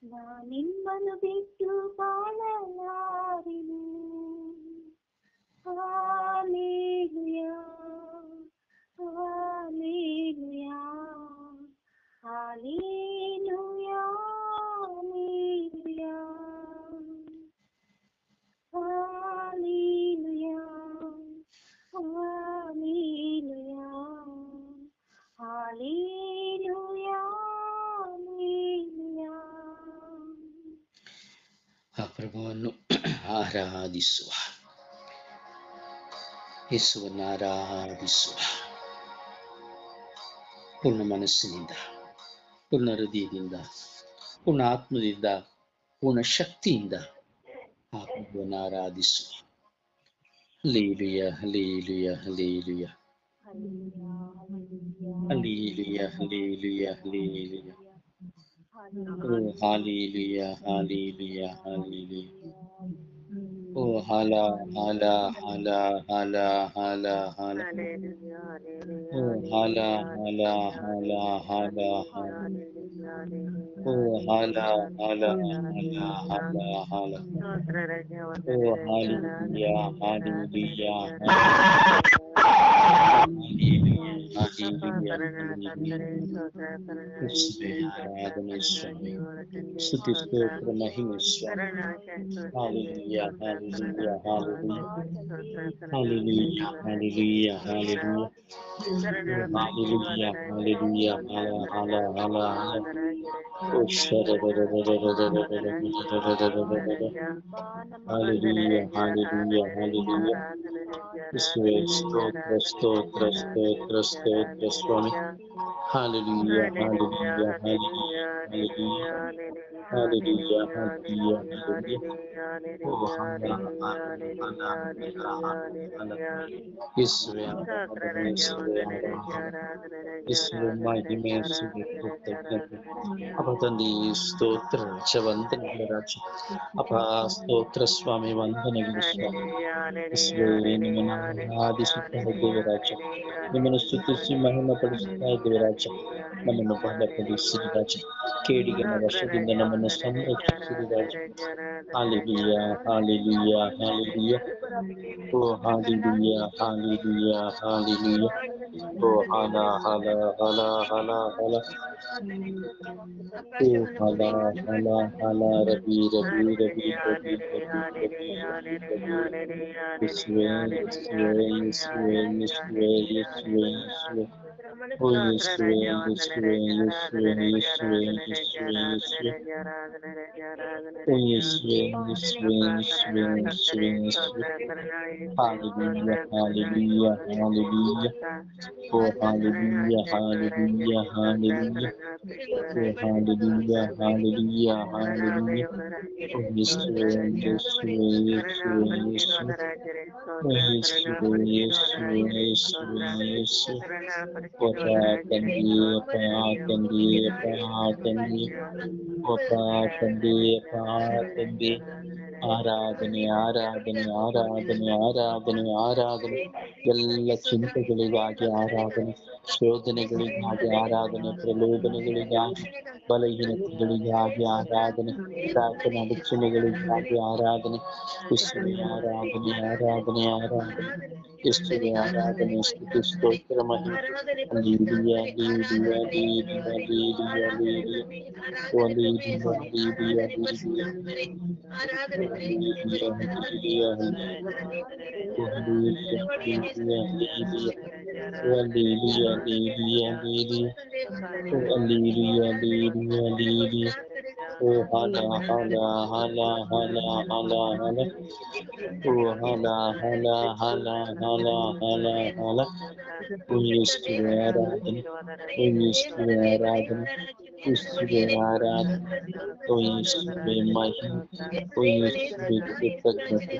ನಾನಿಮ್ಮನ್ನು ಬಿಟ್ಟು ಬಾಳಲಾರೆನು. Hallelujah, hallelujah, hallelujah, hallelujah, hallelujah, hallelujah, hallelujah, ಪ್ರಭುವನ್ನು ಆರಾಧಿಸುವ, ಯೇಸುವನ್ನು ಆರಾಧಿಸುವ ಪೂರ್ಣ ಮನಸ್ಸಿನಿಂದ, ಪೂರ್ಣ ಹೃದಯದಿಂದ, ಪೂರ್ಣ ಆತ್ಮದಿಂದ, ಪೂರ್ಣ ಶಕ್ತಿಯಿಂದ ಆ ಪ್ರಭುವನ್ನು ಆರಾಧಿಸುವ. Hallelujah, hallelujah, hallelujah, hallelujah, hallelujah, hallelujah. ಓ ಹಾಲೆಲೂಯ, ಹಾಲೆಲೂಯ, ಹಾಲೆಲೂಯ. ಓ ಹಾಲ ಹಾಲ ಹಾಲ ಹಾಲ ಹಾಲ ಹಾಲ. ಓ ಹಾಲ ಹಾಲ ಹಾಲ ಹಾಲ ಹಾಲ. ಓ ಹಾಲ ಹಾಲ ಹಾಲ ಹಾಲ ಹಾಲ. ಓ ಹಾಲೆಲೂಯ, ಹಾಲೆಲೂಯ, ಹಾಲೆಲೂಯ, ಹಾಲೆಲೂಯ. ಯೇಸುವೇ ಆರಾಧನೆ ಸ್ವಾಮಿ, ಸ್ತುತಿ ಸ್ತೋತ್ರ ಮಹಿಮೆ ಸ್ವಾಮಿ. Hallelujah, hallelujah, hallelujah, hallelujah, hallelujah, hallelujah. Hallelujah, hallelujah, hala, hala, hala, hala. Oh, hallelujah, hallelujah, hallelujah. Yeshuwe, stotra, stotra, stotra, stotra, Swami. Hallelujah, hallelujah, hallelujah, hallelujah. Hallelujah, hallelujah, hallelujah. Oh, hala, hala, hala, hala, hala. Yeshuwe, ಆರಾಧನೆ, ಯೇಸುವೆ ಆರಾಧನೆ, ಯೇಸುವೆ ಮಹಿಮೆ, ಯೇಸುವೆ ಕೃತಜ್ಞತೆ. ಅಪ್ಪ ತಂದೆ ಸ್ತೋತ್ರ ರಾಜ, ವಂದನೆಗಳ ರಾಜ. ಅಪ್ಪ ಸ್ತೋತ್ರ ಸ್ವಾಮಿ, ವಂದನೆಗಳು ಸ್ವಾಮಿ. ಯೇಸುವೆ ನಿಮ್ಮನ್ನು ಆರಾಧಿಸುತ್ತಾ ಇದ್ದೇವೆ ರಾಜ, ನಿಮ್ಮನ್ನು ಸ್ತುತಿಸಿ ಮಹಿಮೆ ಪಡಿಸುತ್ತಾ ಇದ್ದೇವೆ ರಾಜ. ನಮ್ಮನ್ನು ಬಲಪಡಿಸಿರಿ ರಾಜ, ಕೇಡಿಗನ ವಶದಿಂದ ನಮ್ಮನ್ನು ಸಂರಕ್ಷಿಸಿರಿ ರಾಜ. Hallelujah, hallelujah, hallelujah. ಓ ಹಾಲೆಲೂಯ, ಹಾಲೆಲೂಯ, ಹಾಲೆಲೂಯ. ಓ ಹಾಲ ಹಾಲ ಹಾಲ ಹಾಲ ಹಾಲ. ಓ ಹಾಲ ಹಾಲ ಹಾಲ. ರವಿ ರವಿ ರವಿ ರವಿ ರವಿ ರವಿ ರವಿ ರವಿ. ಯೇಸುವೆ, ಯೇಸುವೆ, ಯೇಸುವೆ, ಯೇಸುವೆ, ಯೇಸುವೆ, ಯೇಸುವೆ. ಓ ಯೇಸುವೆ, ಯೇಸುವೆ, ಯೇಸುವೆ, ಯೇಸುವೆ, ಯೇಸುವೆ, ಯೇಸುವೆ. ಓ ಯೇಸುವೆ, ಯೇಸುವೆ, ಯೇಸುವೆ, ಯೇಸುವೆ, ಯೇಸುವೆ. Hallelujah, hallelujah, hallelujah. ಓ ಹಾಲೆಲೂಯ, ಹಾಲೆಲೂಯ, ಹಾಲೆಲೂಯ. ಓ ಹಾಲೆಲೂಯ, ಹಾಲೆಲೂಯ, ಹಾಲೆಲೂಯ. ಓ ಯೇಸುವೆ, ಯೇಸುವೆ, ಯೇಸುವೆ, ಯೇಸುವೆ. ಓ ಯೇಸುವೆ, ಯೇಸುವೆ, ಯೇಸುವೆ, ಯೇಸುವೆ. ಒಬ್ಬ ತಂದೆ, ಅಪ್ಪ ತಂದೆ, ಅಪ್ಪ ತಂದೆ, ಒಬ್ಬ ತಂದೆ, ಅಪ್ಪ ತಂದೆ. ಆರಾಧನೆ, ಆರಾಧನೆ, ಆರಾಧನೆ, ಆರಾಧನೆ, ಆರಾಧನೆ. ಎಲ್ಲ ಚಿಂತೆಗಳಿಗಾಗಿ ಆರಾಧನೆ, ಶೋಧನೆಗಳಿಗಾಗಿ ಆರಾಧನೆ, ಪ್ರಲೋಭನೆಗಳಿಗಾಗಿ, ಬಲಹೀನತೆಗಳಿಗಾಗಿ ಆರಾಧನೆ, ಪ್ರಾರ್ಥನಾ ಅಡಚಣೆಗಳಿಗಾಗಿ ಆರಾಧನೆ. ಯೇಸುವೆ ಆರಾಧನೆ, ಆರಾಧನೆ, ಆರಾಧನೆ. ಯೇಸುವೆ ಆರಾಧನೆ, ಸ್ತುತಿ ಸ್ತೋತ್ರ ಮಹಿಮೆ. Hallelujah, hallelujah, hallelujah, hallelujah, hallelujah. ಓ hallelujah, hallelujah, hallelujah. Hallelujah, hallelujah, hallelujah. Oh, hallelujah, hallelujah, hallelujah. Oh, hallelujah, hallelujah, hallelujah. Oh, hallelujah, hallelujah, hallelujah. Oh, hala, hala, hala, hala, hala, hala. Oh, hala, hala, hala, hala, hala, hala. Oh, ಯೇಸುವೆ ಆರಾಧನೆ, ಓ ಯೇಸುವೆ ಆರಾಧನೆ, ಯೇಸುವೆ ಆರಾಧನೆ. ಓ ಯೇಸುವೆ ಮಹಿಮೆ, ಓ ಯೇಸುವೆ ಕೃತಜ್ಞತೆ.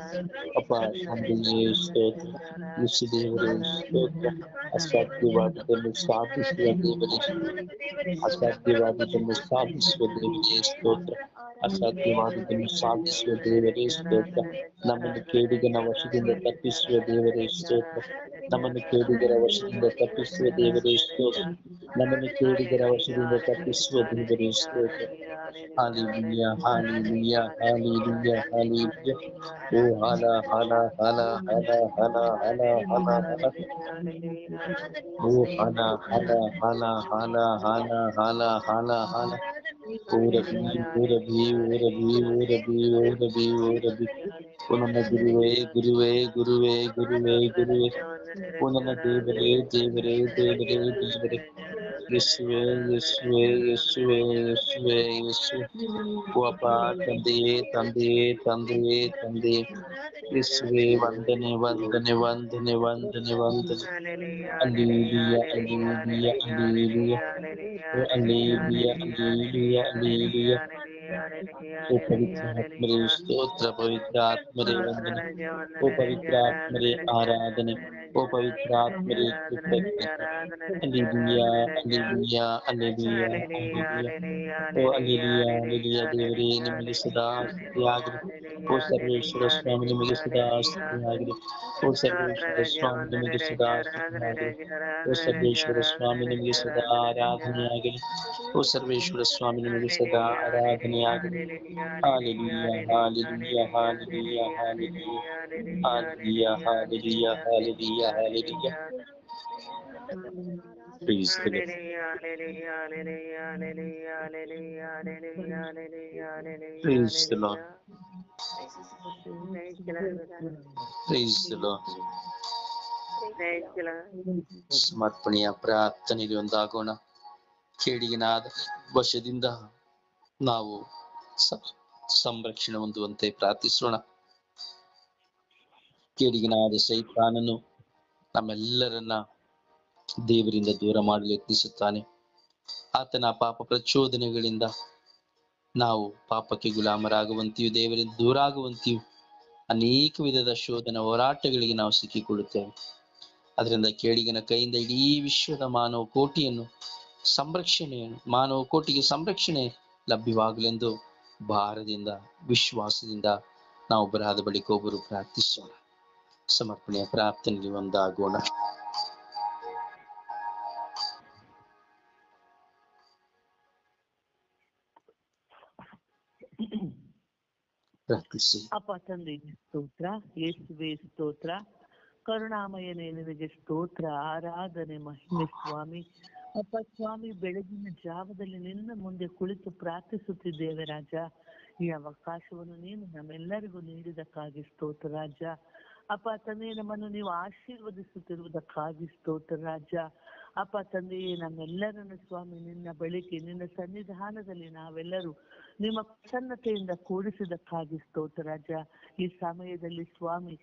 ಅಪ್ಪ ತಂದೆಯೇ ಸ್ತೋತ್ರ, ಯೇಸುದೇವರೇ ಸ್ತೋತ್ರ. ಅಸಾಧ್ಯವಾದುದನ್ನು ಸಾಧಿಸುವ ದೇವರೇ ಸ್ತೋತ್ರ, ಅಸಾಧ್ಯವಾದುದನ್ನು ಸಾಧಿಸುವ ದೇವರೇ ಸ್ತೋತ್ರ, ಅಸಾಧ್ಯವಾದುದನ್ನು ಸಾಧಿಸುವ ದೇವರೇ ಸ್ತೋತ್ರ. ನಮ್ಮನ್ನು ಕೇಡಿಗನ ವಶದಿಂದ ತಪ್ಪಿಸುವ ದೇವರೇ ಸ್ತೋತ್ರ, ನಮ್ಮನ್ನು ಕೇಡಿಗರ ವಶದಿಂದ ತಪ್ಪಿಸುವ ದೇವರೇ ಸ್ತೋತ್ರ, ನಮ್ಮನ್ನು ಕೇಡಿಗರ ವಶದಿಂದ ತಪ್ಪಿಸುವ ದೇವರೇ ಸ್ತೋತ್ರ. Hallelujah, hallelujah, hallelujah, hallelujah. ಓ ಹಾಲ ಹಾಲ ಹಾಲ ಹಾಲ ಹಾಲ ಹಾಲ ಹಾಲ ಹಾಲ. ಓ ಹಾಲ ಹಾಲ ಹಾಲ ಹಾಲ ಹಾಲ ಹಾಲ ಹಾಲ ಹಾಲ. ಓ ರಬಿ, ಓ ರಬಿ, ಓ ರಬಿ, ಓ ರಬಿ, ಓ ರಬಿ, ಓ ರಬಿ. ಓ ನನ್ನ ಗುರುವೇ, ಗುರುವೇ, ಗುರುವೇ, ಗುರುವೇ, ಗುರುವೇ. ಓ ನನ್ನ ದೇವರೇ, ದೇವರೇ, ದೇವರೇ, ದೇವರೇ. ಯೇಸುವೆ ಯೇಸುವೆ ಯೇಸುವೆ ಯೇಸುವೆ ಯೇಸುವೆ ಓ ಅಪ್ಪ ತಂದೆಯೇ ತಂದೆಯೇ ತಂದೆಯೇ ತಂದೆಯೇ ಯೇಸುವೆ ವಂದನೆ ವಂದನೆ ವಂದನೆ ವಂದನೆ ವಂದನೆ ಅಲ್ಲೀಲಿಯ ಅಲ್ಲೀಲಿಯ ಅಲ್ಲೀಲಿಯ ಓ ಅಲ್ಲೀಲಿಯ ಅಲ್ಲೀಲಿಯ ಅಲ್ಲೀಲಿಯ ಓ ಪವಿತ್ರ ಆತ್ಮರೇ ಸ್ತೋತ್ರ, ಪವಿತ್ರ ಆತ್ಮರೇ ವಂದನೆ, ಓ ಪವಿತ್ರ ಆತ್ಮರೇ ಆರಾಧನೆ, ಓ ಪವಿತ್ರ ಆತ್ಮರೇ ಕೃತಜ್ಞತೆ. ಅಲ್ಲಿಲುಯ್ಯ ಅಲ್ಲಿಲುಯ್ಯ ಅಲ್ಲಿಲುಯ್ಯ ಅಲ್ಲಿಲುಯ್ಯ ಓ ಅಲ್ಲಿಲುಯ್ಯ ಅಲ್ಲಿಲುಯ್ಯ ದೇವರೇ ನಿಮಗೆ ಸದಾ ಸ್ತುತಿಯಾಗಲಿ. ಓ ಸರ್ವೇಶ್ವರ ಸ್ವಾಮಿ ನಿಮಗೆ ಸದಾ ಸ್ತುತಿಯಾಗಲಿ. ಓ ಸರ್ವೇಶ್ವರ ಸ್ವಾಮಿ ನಿಮಗೆ ಸದಾ ಸ್ತುತಿಯಾಗಲಿ. ಓ ಸರ್ವೇಶ್ವರ ಸ್ವಾಮಿ ನಿಮಗೆ ಸದಾ ಆರಾಧನೆಯಾಗಲಿ. ಓ ಸರ್ವೇಶ್ವರ ಸ್ವಾಮಿ ನಿಮಗೆ ಸದಾ ಆರಾಧನೆಯಾಗಲಿ. Hallelujah hallelujah hallelujah hallelujah hallelujah hallelujah hallelujah hallelujah. Praise the Lord. Praise the Lord. Praise the Lord. ಸಮರ್ಪಣೆಯ ಪ್ರಾರ್ಥನೆಗೆ ಒಂದಾಗೋಣ. ಕೇಡಿಗನಾದ ವಶದಿಂದ ನಾವು ಸಂರಕ್ಷಣೆ ಹೊಂದುವಂತೆ ಪ್ರಾರ್ಥಿಸೋಣ. ಕೇಡಿಗನಾದ ಸೈತಾನನು ನಮ್ಮೆಲ್ಲರನ್ನ ದೇವರಿಂದ ದೂರ ಮಾಡಲು ಯತ್ನಿಸುತ್ತಾನೆ. ಆತನ ಪಾಪ ಪ್ರಚೋದನೆಗಳಿಂದ ನಾವು ಪಾಪಕ್ಕೆ ಗುಲಾಮರಾಗುವಂತೆಯೂ ದೇವರಿಂದ ದೂರ ಆಗುವಂತೆಯೂ ಅನೇಕ ವಿಧದ ಶೋಧನ ಹೋರಾಟಗಳಿಗೆ ನಾವು ಸಿಕ್ಕಿಕೊಳ್ಳುತ್ತೇವೆ. ಅದರಿಂದ ಕೇಡಿಗನ ಕೈಯಿಂದ ಇಡೀ ವಿಶ್ವದ ಮಾನವ ಕೋಟಿಯನ್ನು ಮಾನವ ಕೋಟಿಗೆ ಸಂರಕ್ಷಣೆ ಲಭ್ಯವಾಗಲೆಂದು ಭಾರದಿಂದ ವಿಶ್ವಾಸದಿಂದ ನಾವು ಬರಹದ ಬಳಿಕ ಒಬ್ಬರು ಪ್ರಾರ್ಥಿಸೋಣ. ಸಮರ್ಪಣೆಯ ಪ್ರಾರ್ಥನೆಗೆ ಒಂದಾಗೋಣ. ಪ್ರಾರ್ಥಿಸಿ. ಅಪ್ಪ ತಂದೆಗೆ ಸ್ತೋತ್ರ, ಯೇಸುವೆ ಸ್ತೋತ್ರ, ಕರುಣಾಮಯನೇ ನಿನಗೆ ಸ್ತೋತ್ರ, ಆರಾಧನೆ ಮಹಿಮೆ ಸ್ವಾಮಿ. ಅಪ್ಪ ಸ್ವಾಮಿ, ಬೆಳಗಿನ ಜಾವದಲ್ಲಿ ನಿನ್ನ ಮುಂದೆ ಕುಳಿತು ಪ್ರಾರ್ಥಿಸುತ್ತಿದ್ದೇವೆ ರಾಜ. ಈ ಅವಕಾಶವನ್ನು ನೀನು ನಮ್ಮೆಲ್ಲರಿಗೂ ನೀಡಿದಕ್ಕಾಗಿ ಸ್ತೋತ್ರ ರಾಜ. ಅಪ್ಪ ತಂದೆ, ನಮ್ಮನ್ನು ನೀವು ಆಶೀರ್ವದಿಸುತ್ತಿರುವುದಕ್ಕಾಗಿ ಸ್ತೋತ್ರ ರಾಜ. ಅಪ್ಪ ತಂದೆಯೇ, ನಮ್ಮೆಲ್ಲರನ್ನು ಸ್ವಾಮಿ ನಿನ್ನ ಬಳಿಕೆ ನಿನ್ನ ಸನ್ನಿಧಾನದಲ್ಲಿ ನಾವೆಲ್ಲರೂ ನಿಮ್ಮ ಪ್ರಸನ್ನತೆಯಿಂದ ಕೂಡಿಸಿದಕ್ಕಾಗಿ ಸ್ತೋತ್ರ ರಾಜ. ಈ ಸಮಯದಲ್ಲಿ ಸ್ವಾಮಿ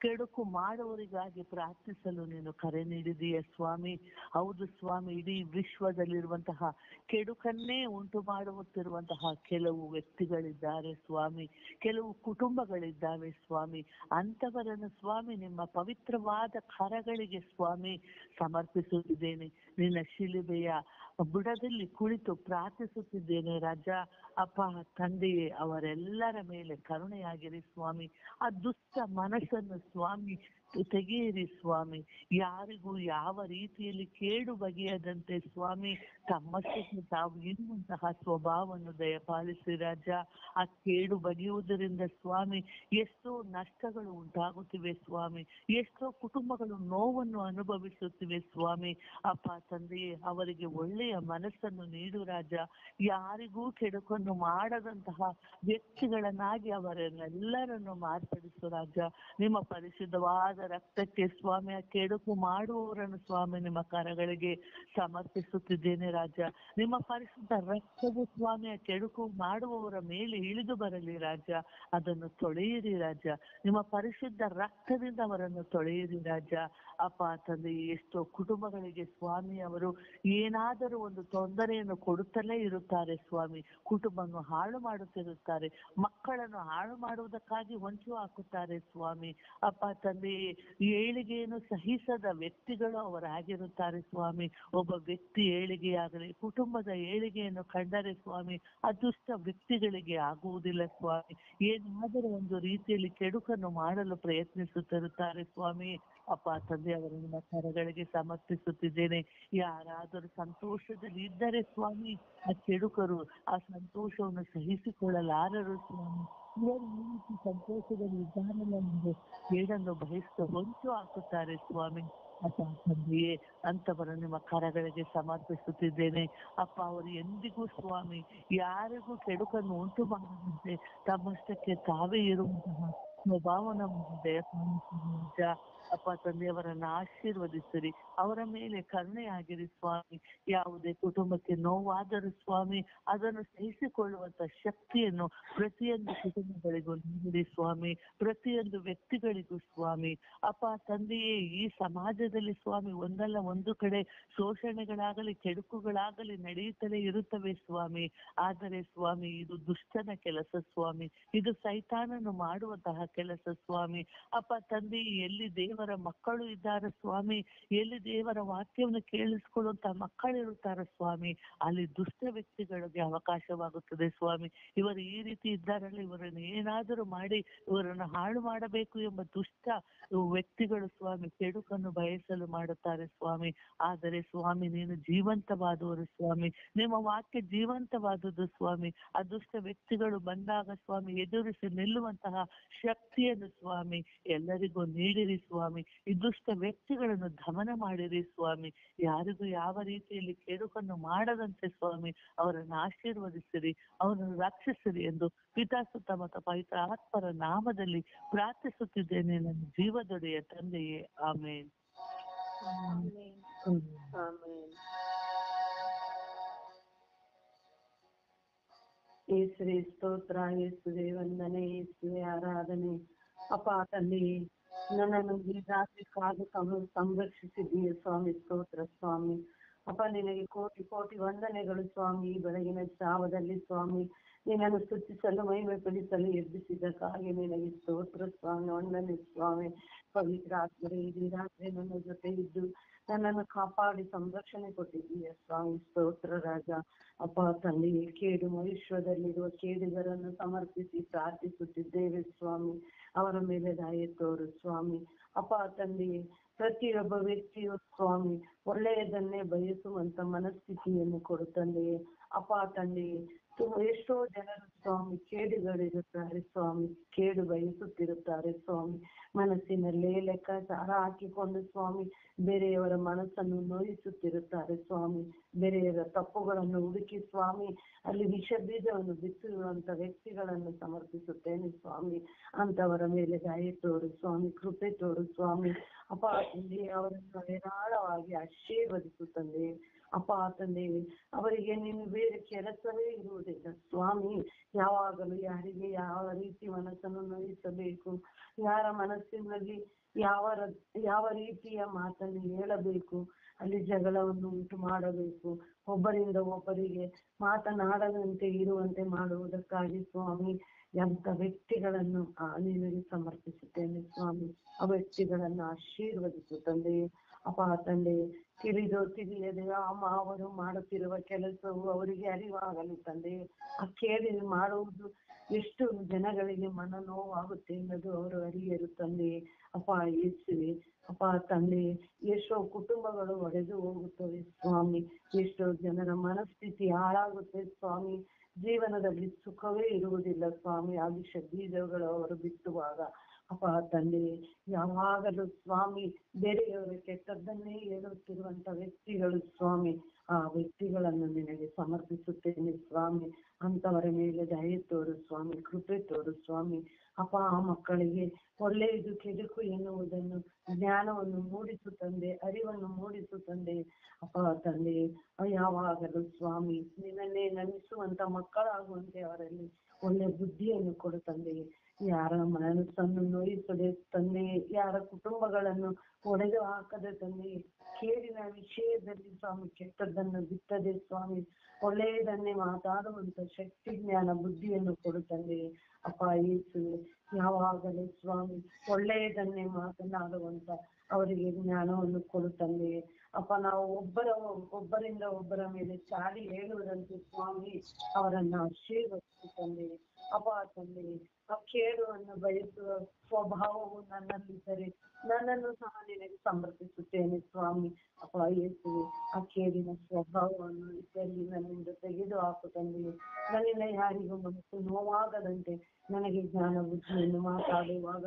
ಕೆಡುಕು ಮಾಡುವವರಿಗಾಗಿ ಪ್ರಾರ್ಥಿಸಲು ನೀನು ಕರೆ ನೀಡಿದೀಯ ಸ್ವಾಮಿ. ಹೌದು ಸ್ವಾಮಿ, ಇಡೀ ವಿಶ್ವದಲ್ಲಿರುವಂತಹ ಕೆಡುಕನ್ನೇ ಉಂಟು ಮಾಡುತ್ತಿರುವಂತಹ ಕೆಲವು ವ್ಯಕ್ತಿಗಳಿದ್ದಾರೆ ಸ್ವಾಮಿ, ಕೆಲವು ಕುಟುಂಬಗಳಿದ್ದಾವೆ ಸ್ವಾಮಿ. ಅಂಥವರನ್ನು ಸ್ವಾಮಿ ನಿಮ್ಮ ಪವಿತ್ರವಾದ ಕರಗಳಿಗೆ ಸ್ವಾಮಿ ಸಮರ್ಪಿಸುತ್ತಿದ್ದೇನೆ. ನಿನ್ನ ಶಿಲುಬೆಯ ಬುಡದಲ್ಲಿ ಕುಳಿತು ಪ್ರಾರ್ಥಿಸುತ್ತಿದ್ದೇನೆ ರಾಜ. ಅಪ್ಪ ತಂದೆಯೇ, ಅವರೆಲ್ಲರ ಮೇಲೆ ಕರುಣೆಯಾಗಿರಿ ಸ್ವಾಮಿ. ಆ ದುಷ್ಟ ಮನಸ್ಸನ್ನು ಸ್ವಾಮಿ ತೆಗೆಯಿರಿ ಸ್ವಾಮಿ. ಯಾರಿಗೂ ಯಾವ ರೀತಿಯಲ್ಲಿ ಕೇಡು ಬಗೆಯದಂತೆ ಸ್ವಾಮಿ ತಮ್ಮಷ್ಟಕ್ಕೆ ತಾವು ಇರುವಂತಹ ಸ್ವಭಾವವನ್ನು ದಯಪಾಲಿಸಿ ರಾಜ. ಆ ಕೇಡು ಬಗೆಯುವುದರಿಂದ ಸ್ವಾಮಿ ಎಷ್ಟೋ ನಷ್ಟಗಳು ಉಂಟಾಗುತ್ತಿವೆ ಸ್ವಾಮಿ, ಎಷ್ಟೋ ಕುಟುಂಬಗಳು ನೋವನ್ನು ಅನುಭವಿಸುತ್ತಿವೆ ಸ್ವಾಮಿ. ಅಪ್ಪ ತಂದೆಯೇ, ಅವರಿಗೆ ಒಳ್ಳೆಯ ಮನಸ್ಸನ್ನು ನೀಡು ರಾಜ. ಯಾರಿಗೂ ಕೆಡುಕನ್ನು ಮಾಡದಂತಹ ವ್ಯಕ್ತಿಗಳನ್ನಾಗಿ ಅವರನ್ನೆಲ್ಲರನ್ನು ಮಾರ್ಪಡಿಸು ರಾಜ. ನಿಮ್ಮ ಪರಿಶುದ್ಧವಾದ ರಕ್ತಕ್ಕೆ ಸ್ವಾಮಿ ಆ ಕೆಡುಕು ಮಾಡುವವರನ್ನು ಸ್ವಾಮಿ ನಿಮ್ಮ ಕರಗಳಿಗೆ ಸಮರ್ಪಿಸುತ್ತಿದ್ದೇನೆ ರಾಜ. ನಿಮ್ಮ ಪರಿಶುದ್ಧ ರಕ್ತವು ಸ್ವಾಮಿ ಆ ಕೆಡುಕು ಮಾಡುವವರ ಮೇಲೆ ಇಳಿದು ಬರಲಿ ರಾಜ. ಅದನ್ನು ತೊಳೆಯಿರಿ ರಾಜ. ನಿಮ್ಮ ಪರಿಶುದ್ಧ ರಕ್ತದಿಂದ ಅವರನ್ನು ತೊಳೆಯಿರಿ ರಾಜ. ಅಪ್ಪ ತಂದೆ, ಎಷ್ಟೋ ಕುಟುಂಬಗಳಿಗೆ ಸ್ವಾಮಿ ಅವರು ಏನಾದರೂ ಒಂದು ತೊಂದರೆಯನ್ನು ಕೊಡುತ್ತಲೇ ಇರುತ್ತಾರೆ ಸ್ವಾಮಿ. ಕುಟುಂಬವನ್ನು ಹಾಳು ಮಾಡುತ್ತಿರುತ್ತಾರೆ, ಮಕ್ಕಳನ್ನು ಹಾಳು ಮಾಡುವುದಕ್ಕಾಗಿ ಹೊಂಚು ಹಾಕುತ್ತಾರೆ ಸ್ವಾಮಿ. ಅಪ್ಪ ತಂದೆ, ಏಳಿಗೆಯನ್ನು ಸಹಿಸದ ವ್ಯಕ್ತಿಗಳು ಅವರಾಗಿರುತ್ತಾರೆ ಸ್ವಾಮಿ. ಒಬ್ಬ ವ್ಯಕ್ತಿ ಏಳಿಗೆಯಾಗಲಿ, ಕುಟುಂಬದ ಏಳಿಗೆಯನ್ನು ಕಂಡರೆ ಸ್ವಾಮಿ ಅದೃಷ್ಟ ವ್ಯಕ್ತಿಗಳಿಗೆ ಆಗುವುದಿಲ್ಲ ಸ್ವಾಮಿ. ಏನಾದರೂ ಒಂದು ರೀತಿಯಲ್ಲಿ ಕೆಡುಕನ್ನು ಮಾಡಲು ಪ್ರಯತ್ನಿಸುತ್ತಿರುತ್ತಾರೆ ಸ್ವಾಮಿ. ಅಪ್ಪ ತಂದೆ, ಅವರು ನಿಮ್ಮ ಕರಗಳಿಗೆ ಸಮರ್ಪಿಸುತ್ತಿದ್ದೇನೆ. ಯಾರಾದರೂ ಸಂತೋಷದಲ್ಲಿ ಇದ್ದರೆ ಸ್ವಾಮಿ, ಆ ಕೆಡುಕರು ಆ ಸಂತೋಷವನ್ನು ಸಹಿಸಿಕೊಳ್ಳಲಾರರು ಸ್ವಾಮಿ. ಇವರು ಈ ರೀತಿ ಸಂತೋಷದಲ್ಲಿ ಇದ್ದಾರಲ್ಲ ಎಂದು ಕೇಡನ್ನು ಬಯಸ್ತು ಹೊಂಚು ಹಾಕುತ್ತಾರೆ ಸ್ವಾಮಿ. ಅಪ್ಪ ತಂದೆಯೇ, ಅಂತವರ ನಿಮ್ಮ ಕರಗಳಿಗೆ ಸಮರ್ಪಿಸುತ್ತಿದ್ದೇನೆ. ಅಪ್ಪ, ಅವರು ಎಂದಿಗೂ ಸ್ವಾಮಿ ಯಾರಿಗೂ ಕೆಡುಕನ್ನು ಉಂಟು ಮಾಡದಂತೆ ತಮ್ಮಷ್ಟಕ್ಕೆ ತಾವೇ ಇರುವಂತಹ ಸ್ವಭಾವನ ದಯಪಾಲಿಸಿ. ಅಪ್ಪ ತಂದೆಯವರನ್ನ ಆಶೀರ್ವದಿಸಿರಿ, ಅವರ ಮೇಲೆ ಕರುಣೆಯಾಗಿರಿ ಸ್ವಾಮಿ. ಯಾವುದೇ ಕುಟುಂಬಕ್ಕೆ ನೋವಾದರೂ ಸ್ವಾಮಿ ಅದನ್ನು ಸಹಿಸಿಕೊಳ್ಳುವಂತ ಶಕ್ತಿಯನ್ನು ಪ್ರತಿಯೊಂದು ಕುಟುಂಬಗಳಿಗೂ ನೀಡಿರಿ ಸ್ವಾಮಿ, ಪ್ರತಿಯೊಂದು ವ್ಯಕ್ತಿಗಳಿಗೂ ಸ್ವಾಮಿ. ಅಪ್ಪ ತಂದೆಯೇ, ಈ ಸಮಾಜದಲ್ಲಿ ಸ್ವಾಮಿ ಒಂದಲ್ಲ ಒಂದು ಕಡೆ ಶೋಷಣೆಗಳಾಗಲಿ ಕೆಡುಕುಗಳಾಗಲಿ ನಡೆಯುತ್ತಲೇ ಇರುತ್ತವೆ ಸ್ವಾಮಿ. ಆದರೆ ಸ್ವಾಮಿ ಇದು ದುಷ್ಟನ ಕೆಲಸ ಸ್ವಾಮಿ, ಇದು ಸೈತಾನನು ಮಾಡುವಂತಹ ಕೆಲಸ ಸ್ವಾಮಿ. ಅಪ್ಪ ತಂದೆ, ಎಲ್ಲಿ ದೇವರ ಮಕ್ಕಳು ಇದ್ದಾರೆ ಸ್ವಾಮಿ, ಎಲ್ಲಿ ದೇವರ ವಾಕ್ಯವನ್ನು ಕೇಳಿಸ್ಕೊಳ್ಳುವಂತ ಮಕ್ಕಳಿರುತ್ತಾರೆ ಸ್ವಾಮಿ, ಅಲ್ಲಿ ದುಷ್ಟ ವ್ಯಕ್ತಿಗಳಿಗೆ ಅವಕಾಶವಾಗುತ್ತದೆ ಸ್ವಾಮಿ. ಇವರು ಈ ರೀತಿ ಇದ್ದಾರಲ್ಲ, ಇವರನ್ನು ಏನಾದರೂ ಮಾಡಿ ಇವರನ್ನು ಹಾಳು ಮಾಡಬೇಕು ಎಂಬ ದುಷ್ಟ ವ್ಯಕ್ತಿಗಳು ಸ್ವಾಮಿ ಕೆಡುಕನ್ನು ಬಯಸಲು ಮಾಡುತ್ತಾರೆ ಸ್ವಾಮಿ. ಆದರೆ ಸ್ವಾಮಿ ನೀನು ಜೀವಂತವಾದವರು ಸ್ವಾಮಿ, ನಿಮ್ಮ ವಾಕ್ಯ ಜೀವಂತವಾದದ್ದು ಸ್ವಾಮಿ. ಆ ದುಷ್ಟ ವ್ಯಕ್ತಿಗಳು ಬಂದಾಗ ಸ್ವಾಮಿ ಎದುರಿಸಿ ನಿಲ್ಲುವಂತಹ ಶಕ್ತಿಯನ್ನು ಸ್ವಾಮಿ ಎಲ್ಲರಿಗೂ ನೀಡಿರಿ ಸ್ವಾಮಿ. ಈ ದುಷ್ಟ ವ್ಯಕ್ತಿಗಳನ್ನು ದಮನ ಮಾಡಿರಿ ಸ್ವಾಮಿ. ಯಾರಿಗೂ ಯಾವ ರೀತಿಯಲ್ಲಿ ಕೆಡುಕನ್ನು ಮಾಡದಂತೆ ಸ್ವಾಮಿ ಅವರನ್ನು ಆಶೀರ್ವದಿಸಿರಿ, ಅವರನ್ನು ರಕ್ಷಿಸಿರಿ ಎಂದು ಪಿತಾಸುತ್ತ ಮತ್ತು ಪವಿತ್ರ ಆತ್ಮರ ನಾಮದಲ್ಲಿ ಪ್ರಾರ್ಥಿಸುತ್ತಿದ್ದೇನೆ ನನ್ನ ಜೀವದೊಡೆಯ ತಂದೆಯೇ. ಆಮೇನ್. ಆಮೆನ್. ಯೇಸುವೆ ಸ್ತೋತ್ರ, ಯೇಸುವೆ ವಂದನೆ, ಯೇಸುವೆ ಆರಾಧನೆ. ಅಪ್ಪ ತಂದೆ, ನನ್ನನ್ನು ಈ ರಾತ್ರಿ ಕಾದು ಸಂರಕ್ಷಿಸಿದ್ದೀಯ ಸ್ವಾಮಿ, ಸ್ತೋತ್ರ ಸ್ವಾಮಿ. ಅಪ್ಪ ನಿನಗೆ ಕೋಟಿ ಕೋಟಿ ವಂದನೆಗಳು ಸ್ವಾಮಿ. ಈ ಬೆಳಗಿನ ಜಾವದಲ್ಲಿ ಸ್ವಾಮಿ ನಿನ್ನನ್ನು ಸ್ತುತಿಸಲು ಮಹಿಮೆ ಪಡಿಸಲು ಎಬ್ಬಿಸಿದ್ದಕ್ಕಾಗಿ ನಿನಗೆ ಸ್ತೋತ್ರ ಸ್ವಾಮಿ, ವಂದನೆ ಸ್ವಾಮಿ. ಪವಿತ್ರ ಆತ್ಮರೇ, ಇಡೀ ರಾತ್ರಿ ನನ್ನ ಜೊತೆ ಇದ್ದು ನನ್ನನ್ನು ಕಾಪಾಡಿ ಸಂರಕ್ಷಣೆ ಕೊಟ್ಟಿದ್ದೀಯ ಸ್ವಾಮಿ, ಸ್ತೋತ್ರ ರಾಜ. ಅಪ್ಪ ತಂದೆ, ಕೇಡು ವಿಶ್ವದಲ್ಲಿರುವ ಕೇಡಿಗರನ್ನು ಸಮರ್ಪಿಸಿ ಪ್ರಾರ್ಥಿಸುತ್ತಿದ್ದೇವೆ ಸ್ವಾಮಿ, ಅವರ ಮೇಲೆ ದಯೆ ತೋರು ಸ್ವಾಮಿ. ಅಪ್ಪ ತಂದೆ, ಪ್ರತಿಯೊಬ್ಬ ವ್ಯಕ್ತಿಯು ಸ್ವಾಮಿ ಒಳ್ಳೆಯದನ್ನೇ ಬಯಸುವಂತ ಮನಸ್ಥಿತಿಯನ್ನು ಕೊಡು ತಂದೆಯೇ. ಅಪ್ಪ ತಂದೆ, ಎಷ್ಟೋ ಜನರು ಸ್ವಾಮಿ ಕೇಡುಗಳಿರುತ್ತಾರೆ ಸ್ವಾಮಿ, ಕೇಡು ಬಯಸುತ್ತಿರುತ್ತಾರೆ ಸ್ವಾಮಿ. ಮನಸ್ಸಿನಲ್ಲೇ ಲೆಕ್ಕಾಚಾರ ಹಾಕಿಕೊಂಡು ಸ್ವಾಮಿ ಬೇರೆಯವರ ಮನಸ್ಸನ್ನು ನೋಯಿಸುತ್ತಿರುತ್ತಾರೆ ಸ್ವಾಮಿ. ಬೇರೆಯವರ ತಪ್ಪುಗಳನ್ನು ಹುಡುಕಿ ಸ್ವಾಮಿ ಅಲ್ಲಿ ವಿಷ ಬೀಜವನ್ನು ಬಿತ್ತಿರುವಂತ ವ್ಯಕ್ತಿಗಳನ್ನು ಸಮರ್ಪಿಸುತ್ತೇನೆ ಸ್ವಾಮಿ. ಅಂತವರ ಮೇಲೆ ದಯೆ ತೋರು ಸ್ವಾಮಿ, ಕೃಪೆ ತೋರು ಸ್ವಾಮಿ. ಅಪ್ಪ ತಂದೆ, ಅವರನ್ನು ಹೇರಾಳವಾಗಿ ಆಶೀರ್ವದಿಸು ತಂದೆ. ಅಪ್ಪ ತಂದೆ, ಅವರಿಗೆ ನೀನು ಬೇರೆ ಕೆಲಸವೇ ಇರುವುದಿಲ್ಲ ಸ್ವಾಮಿ. ಯಾವಾಗಲೂ ಯಾರಿಗೆ ಯಾವ ರೀತಿ ಮನಸ್ಸನ್ನು ನೋಯಿಸಬೇಕು, ಯಾರ ಮನಸ್ಸಿನಲ್ಲಿ ಯಾವ ರೀತಿಯ ಮಾತನ್ನು ಹೇಳಬೇಕು, ಅಲ್ಲಿ ಜಗಳವನ್ನು ಉಂಟು ಮಾಡಬೇಕು, ಒಬ್ಬರಿಂದ ಒಬ್ಬರಿಗೆ ಮಾತನಾಡದಂತೆ ಇರುವಂತೆ ಮಾಡುವುದಕ್ಕಾಗಿ ಸ್ವಾಮಿ ಎಂತ ವ್ಯಕ್ತಿಗಳನ್ನು ನಿನಗೆ ಸಮರ್ಪಿಸುತ್ತೇನೆ ಸ್ವಾಮಿ. ಆ ವ್ಯಕ್ತಿಗಳನ್ನು ಆಶೀರ್ವದಿಸು ತಂದೆ. ಅಪ್ಪ ತಂದೆ, ತಿಳಿಯದೆ ಅವರು ಮಾಡುತ್ತಿರುವ ಕೆಲಸವು ಅವರಿಗೆ ಅರಿವಾಗಲಿ ತಂದೆ. ಆ ಕೇಳಿ ಮಾಡುವುದು ಎಷ್ಟು ಜನಗಳಿಗೆ ಮನನೋವಾಗುತ್ತೆ ಅನ್ನೋದು ಅವರು ಅರಿಯರು ತಂದೆ. ಅಪ್ಪ ಯೇಸುವೆ, ಅಪ್ಪ ತಂದೆ, ಎಷ್ಟೋ ಕುಟುಂಬಗಳು ಒಡೆದು ಹೋಗುತ್ತವೆ ಸ್ವಾಮಿ, ಎಷ್ಟೋ ಜನರ ಮನಸ್ಥಿತಿ ಹಾಳಾಗುತ್ತೆ ಸ್ವಾಮಿ. ಜೀವನದಲ್ಲಿ ಸುಖವೇ ಇರುವುದಿಲ್ಲ ಸ್ವಾಮಿ ಆ ವಿಷ ಬೀಜಗಳು ಅವರು ಬಿತ್ತುವಾಗ. ಅಪ್ಪ ತಂದೆ, ಯಾವಾಗಲೂ ಸ್ವಾಮಿ ಬೇರೆಯವರ ಕೆಟ್ಟದ್ದನ್ನೇ ಹೇಳುತ್ತಿರುವಂತ ವ್ಯಕ್ತಿಗಳು ಸ್ವಾಮಿ, ಆ ವ್ಯಕ್ತಿಗಳನ್ನು ನಿನಗೆ ಸಮರ್ಪಿಸುತ್ತೇನೆ ಸ್ವಾಮಿ. ಅಂತವರ ಮೇಲೆ ದಯೆ ತೋರು ಸ್ವಾಮಿ, ಕೃಪೆ ತೋರು ಸ್ವಾಮಿ. ಅಪ್ಪ ಆ ಮಕ್ಕಳಿಗೆ ಒಳ್ಳೆಯದು ಕೆಡುಕು ಎನ್ನುವುದನ್ನು ಜ್ಞಾನವನ್ನು ಮೂಡಿಸು ತಂದೆ, ಅರಿವನ್ನು ಮೂಡಿಸು ತಂದೆ. ಅಪ್ಪ ತಂದೆ, ಯಾವಾಗಲೂ ಸ್ವಾಮಿ ನಿನ್ನನ್ನೇ ನಮಿಸುವಂತ ಮಕ್ಕಳಾಗುವಂತೆ ಅವರಲ್ಲಿ ಒಳ್ಳೆ ಬುದ್ಧಿಯನ್ನು ಕೊಡು ತಂದೆ. ಯಾರ ಮನಸ್ಸನ್ನು ನೋಯಿಸದೆ ತಂದೆ, ಯಾರ ಕುಟುಂಬಗಳನ್ನು ಒಡೆದು ಹಾಕದೆ ತಂದೆ, ಕೇಳಿನ ವಿಷಯದಲ್ಲಿ ಸ್ವಾಮಿ ಕೆಟ್ಟದ್ದನ್ನು ಬಿತ್ತದೆ ಸ್ವಾಮಿ, ಒಳ್ಳೆಯದನ್ನೇ ಮಾತಾಡುವಂತ ಶಕ್ತಿ ಜ್ಞಾನ ಬುದ್ಧಿಯನ್ನು ಕೊಡು ತಂದೆ. ಅಪ್ಪ ಯೇಸುವೆ, ಯಾವಾಗಲೂ ಸ್ವಾಮಿ ಒಳ್ಳೆಯದನ್ನೇ ಮಾತನಾಡುವಂತ ಅವರಿಗೆ ಜ್ಞಾನವನ್ನು ಕೊಡು ತಂದೆ. ಅಪ್ಪ ನಾವು ಒಬ್ಬರಿಂದ ಒಬ್ಬರ ಮೇಲೆ ಚಾಡಿ ಹೇಳುವುದಂತೆ ಸ್ವಾಮಿ ಅವರನ್ನ ಆಶೀರ್ವದಿಸು ತಂದೆ. ಅಪ್ಪ ತಂದೆ, ಆ ಕೇಡುವನ್ನು ಬಯಸುವ ಸ್ವಭಾವವು ನನ್ನಲ್ಲಿದ್ದರೆ ನನ್ನನ್ನು ಸಹ ನಿನಗೆ ಸಮರ್ಪಿಸುತ್ತೇನೆ ಸ್ವಾಮಿ. ಅಪ್ಪ ಯೇಸುವೆ, ಆ ಕೇಡಿನ ಸ್ವಭಾವವನ್ನು ಇದ್ದಲ್ಲಿ ನನ್ನಿಂದ ತೆಗೆದು ಹಾಕು ತಂದೆ. ನನ್ನಿಂದ ಯಾರಿಗೂ ಮನಸ್ಸು ನೋವಾಗದಂತೆ ನನಗೆ ಜ್ಞಾನ ಬುದ್ಧಿಯನ್ನು ಮಾತಾಡುವಾಗ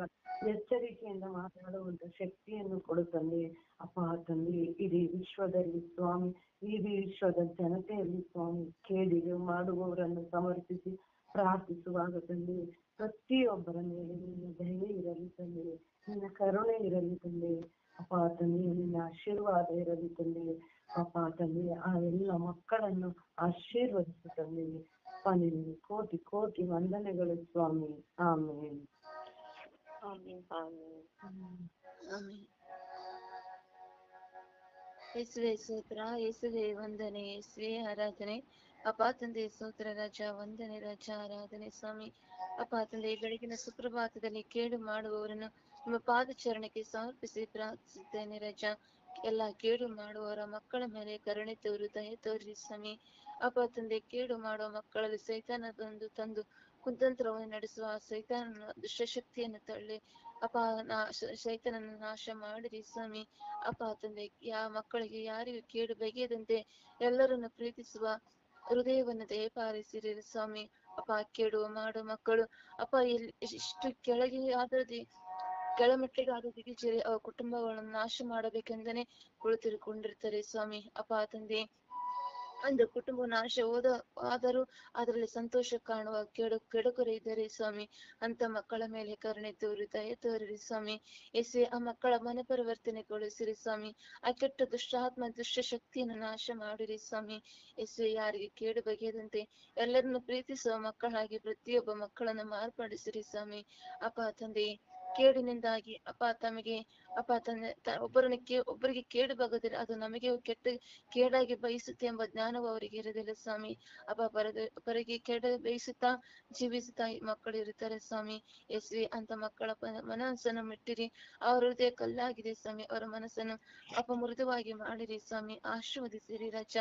ಎಚ್ಚರಿಕೆಯಿಂದ ಮಾತಾಡುವಂತ ಶಕ್ತಿಯನ್ನು ಕೊಡು ತಂದೆ. ಅಪ್ಪ ತಂದೆ, ಇಡೀ ವಿಶ್ವದಲ್ಲಿ ಸ್ವಾಮಿ, ಇಡೀ ವಿಶ್ವದ ಜನತೆಯಲ್ಲಿ ಸ್ವಾಮಿ ಕೇಡಿಗೆ ಮಾಡುವವರನ್ನು ಸಮರ್ಪಿಸಿ ಪ್ರಾರ್ಥಿಸುವಾಗ ತಂದೆ ಪ್ರತಿಯೊಬ್ಬರ ಮೇಲೆ ನಿನ್ನ ದಯೆ ಇರಲಿ ತಂದೆ, ನಿನ್ನ ಕರುಣೆ ಇರಲಿ ತಂದೆ. ಅಪ್ಪ ತಂದೆ ನಿನ್ನ ಆಶೀರ್ವಾದ ಇರಲಿ ತಂದೆ. ಅಪ್ಪ ತಂದೆ ಆ ಎಲ್ಲ ಮಕ್ಕಳನ್ನು ಆಶೀರ್ವದಿಸು ತಂದೆ. ಅಪ್ಪ ನಿನಗೆ ಕೋಟಿ ಕೋಟಿ ವಂದನೆಗಳು ಸ್ವಾಮಿ. ಆಮೇಲೆ ಯೇಸುವೆ ಸ್ತೋತ್ರ, ಯೇಸುವೆ ವಂದನೆ, ಯೇಸುವೆ ಆರಾಧನೆ. ಅಪ್ಪ ತಂದೆ ಸ್ತೋತ್ರ ರಾಜ, ವಂದನೆ ರಾಜ, ಆರಾಧನೆ ಸ್ವಾಮಿ. ಅಪ್ಪ ತಂದೆ ಬೆಳಗಿನ ಸುಪ್ರಭಾತದಲ್ಲಿ ಕೇಡು ಮಾಡುವವರನ್ನು ನಿಮ್ಮ ಪಾದಚರಣಕ್ಕೆ ಸಮರ್ಪಿಸಿ ಪ್ರಾರ್ಥಿಸುತ್ತೇನೆ ರಾಜ. ಎಲ್ಲ ಕೇಡು ಮಾಡುವವರ ಮಕ್ಕಳ ಮೇಲೆ ಕರುಣೆ ತೋರು, ದಯೆ ತೋರಿ ಸ್ವಾಮಿ. ಅಪ್ಪ ತಂದೆ ಕೇಡು ಮಾಡುವ ಮಕ್ಕಳಲ್ಲಿ ಸೈತಾನ ತಂದು ಕುತಂತ್ರವನ್ನು ನಡೆಸುವ ಸೈತಾನ ದುಷ್ಟಶಕ್ತಿಯನ್ನು ತಳ್ಳಿ ಅಪ್ಪ ಸೈತಾನನ್ನು ನಾಶ ಮಾಡಿರಿ ಸ್ವಾಮಿ. ಅಪ್ಪ ತಂದೆ ಮಕ್ಕಳಿಗೆ ಯಾರಿಗೂ ಕೇಡು ಬಗೆಯದಂತೆ ಎಲ್ಲರನ್ನು ಪ್ರೀತಿಸುವ ಹೃದಯವನ್ನು ದಯಪಾಲಿಸಿರಿ ಸ್ವಾಮಿ. ಅಪ್ಪ ಕೇಡು ಮಾಡೋ ಮಕ್ಕಳು ಅಪ್ಪ ಇಷ್ಟು ಕೆಳಗೆ ಆದದಿ ಕೆಳಮಟ್ಟಿಗೆ ಆದ ದಿಗಿಜೇರಿ ಅವರ ಕುಟುಂಬಗಳನ್ನು ನಾಶ ಮಾಡಬೇಕೆಂದನೆ ಕುಳಿತುಕೊಂಡಿರ್ತಾರೆ ಸ್ವಾಮಿ. ಅಪ್ಪ ತಂದೆ ಒಂದು ಕುಟುಂಬ ನಾಶ ಆದರೂ ಅದರಲ್ಲಿ ಸಂತೋಷ ಕಾಣುವ ಕೆಡುಕರು ಇದ್ದಾರೆ ಸ್ವಾಮಿ. ಅಂತ ಮಕ್ಕಳ ಮೇಲೆ ಕರುಣೆ ತೋರಿ, ದಯೆ ತೋರಿರಿ ಸ್ವಾಮಿ. ಎಸೆ ಆ ಮಕ್ಕಳ ಮನ ಪರಿವರ್ತನೆಗೊಳಿಸಿರಿ ಸ್ವಾಮಿ. ಆ ಕೆಟ್ಟ ದುಷ್ಟಾತ್ಮ ದುಷ್ಟ ಶಕ್ತಿಯನ್ನು ನಾಶ ಮಾಡಿರಿ ಸ್ವಾಮಿ. ಎಸೆ ಯಾರಿಗೆ ಕೇಡು ಬಗೆಯದಂತೆ ಎಲ್ಲರನ್ನು ಪ್ರೀತಿಸುವ ಮಕ್ಕಳಾಗಿ ಪ್ರತಿಯೊಬ್ಬ ಮಕ್ಕಳನ್ನು ಮಾರ್ಪಡಿಸಿರಿ ಸ್ವಾಮಿ. ಅಪ್ಪ ತಂದೆ ಕೇಡಿನಿಂದಾಗಿ ಅಪ್ಪ ತಮಗೆ ಅಪ್ಪ ತಂದೆ ಒಬ್ಬರಿಗೆ ಕೇಡು ಬಗದಿರ ಅದು ನಮಗೆ ಕೇಡಾಗಿ ಬಯಸುತ್ತೆ ಎಂಬ ಜ್ಞಾನವು ಅವರಿಗೆ ಇರುವುದಿಲ್ಲ ಸ್ವಾಮಿ. ಅಪ್ಪ ಪರಗೆ ಕೆಡ ಬಯಸುತ್ತಾ ಜೀವಿಸುತ್ತಾ ಮಕ್ಕಳು ಇರುತ್ತಾರೆ ಸ್ವಾಮಿ. ಎಸ್ವಿ ಅಂತ ಮಕ್ಕಳ ಮನಸ್ಸನ್ನು ಮೆಟ್ಟಿರಿ. ಅವರ ಹೃದಯ ಕಲ್ಲಾಗಿದೆ ಸ್ವಾಮಿ. ಅವರ ಮನಸ್ಸನ್ನು ಮೃದುವಾಗಿ ಮಾಡಿರಿ ಸ್ವಾಮಿ. ಆಶೀರ್ವದಿಸಿರಿ ರಾಜ.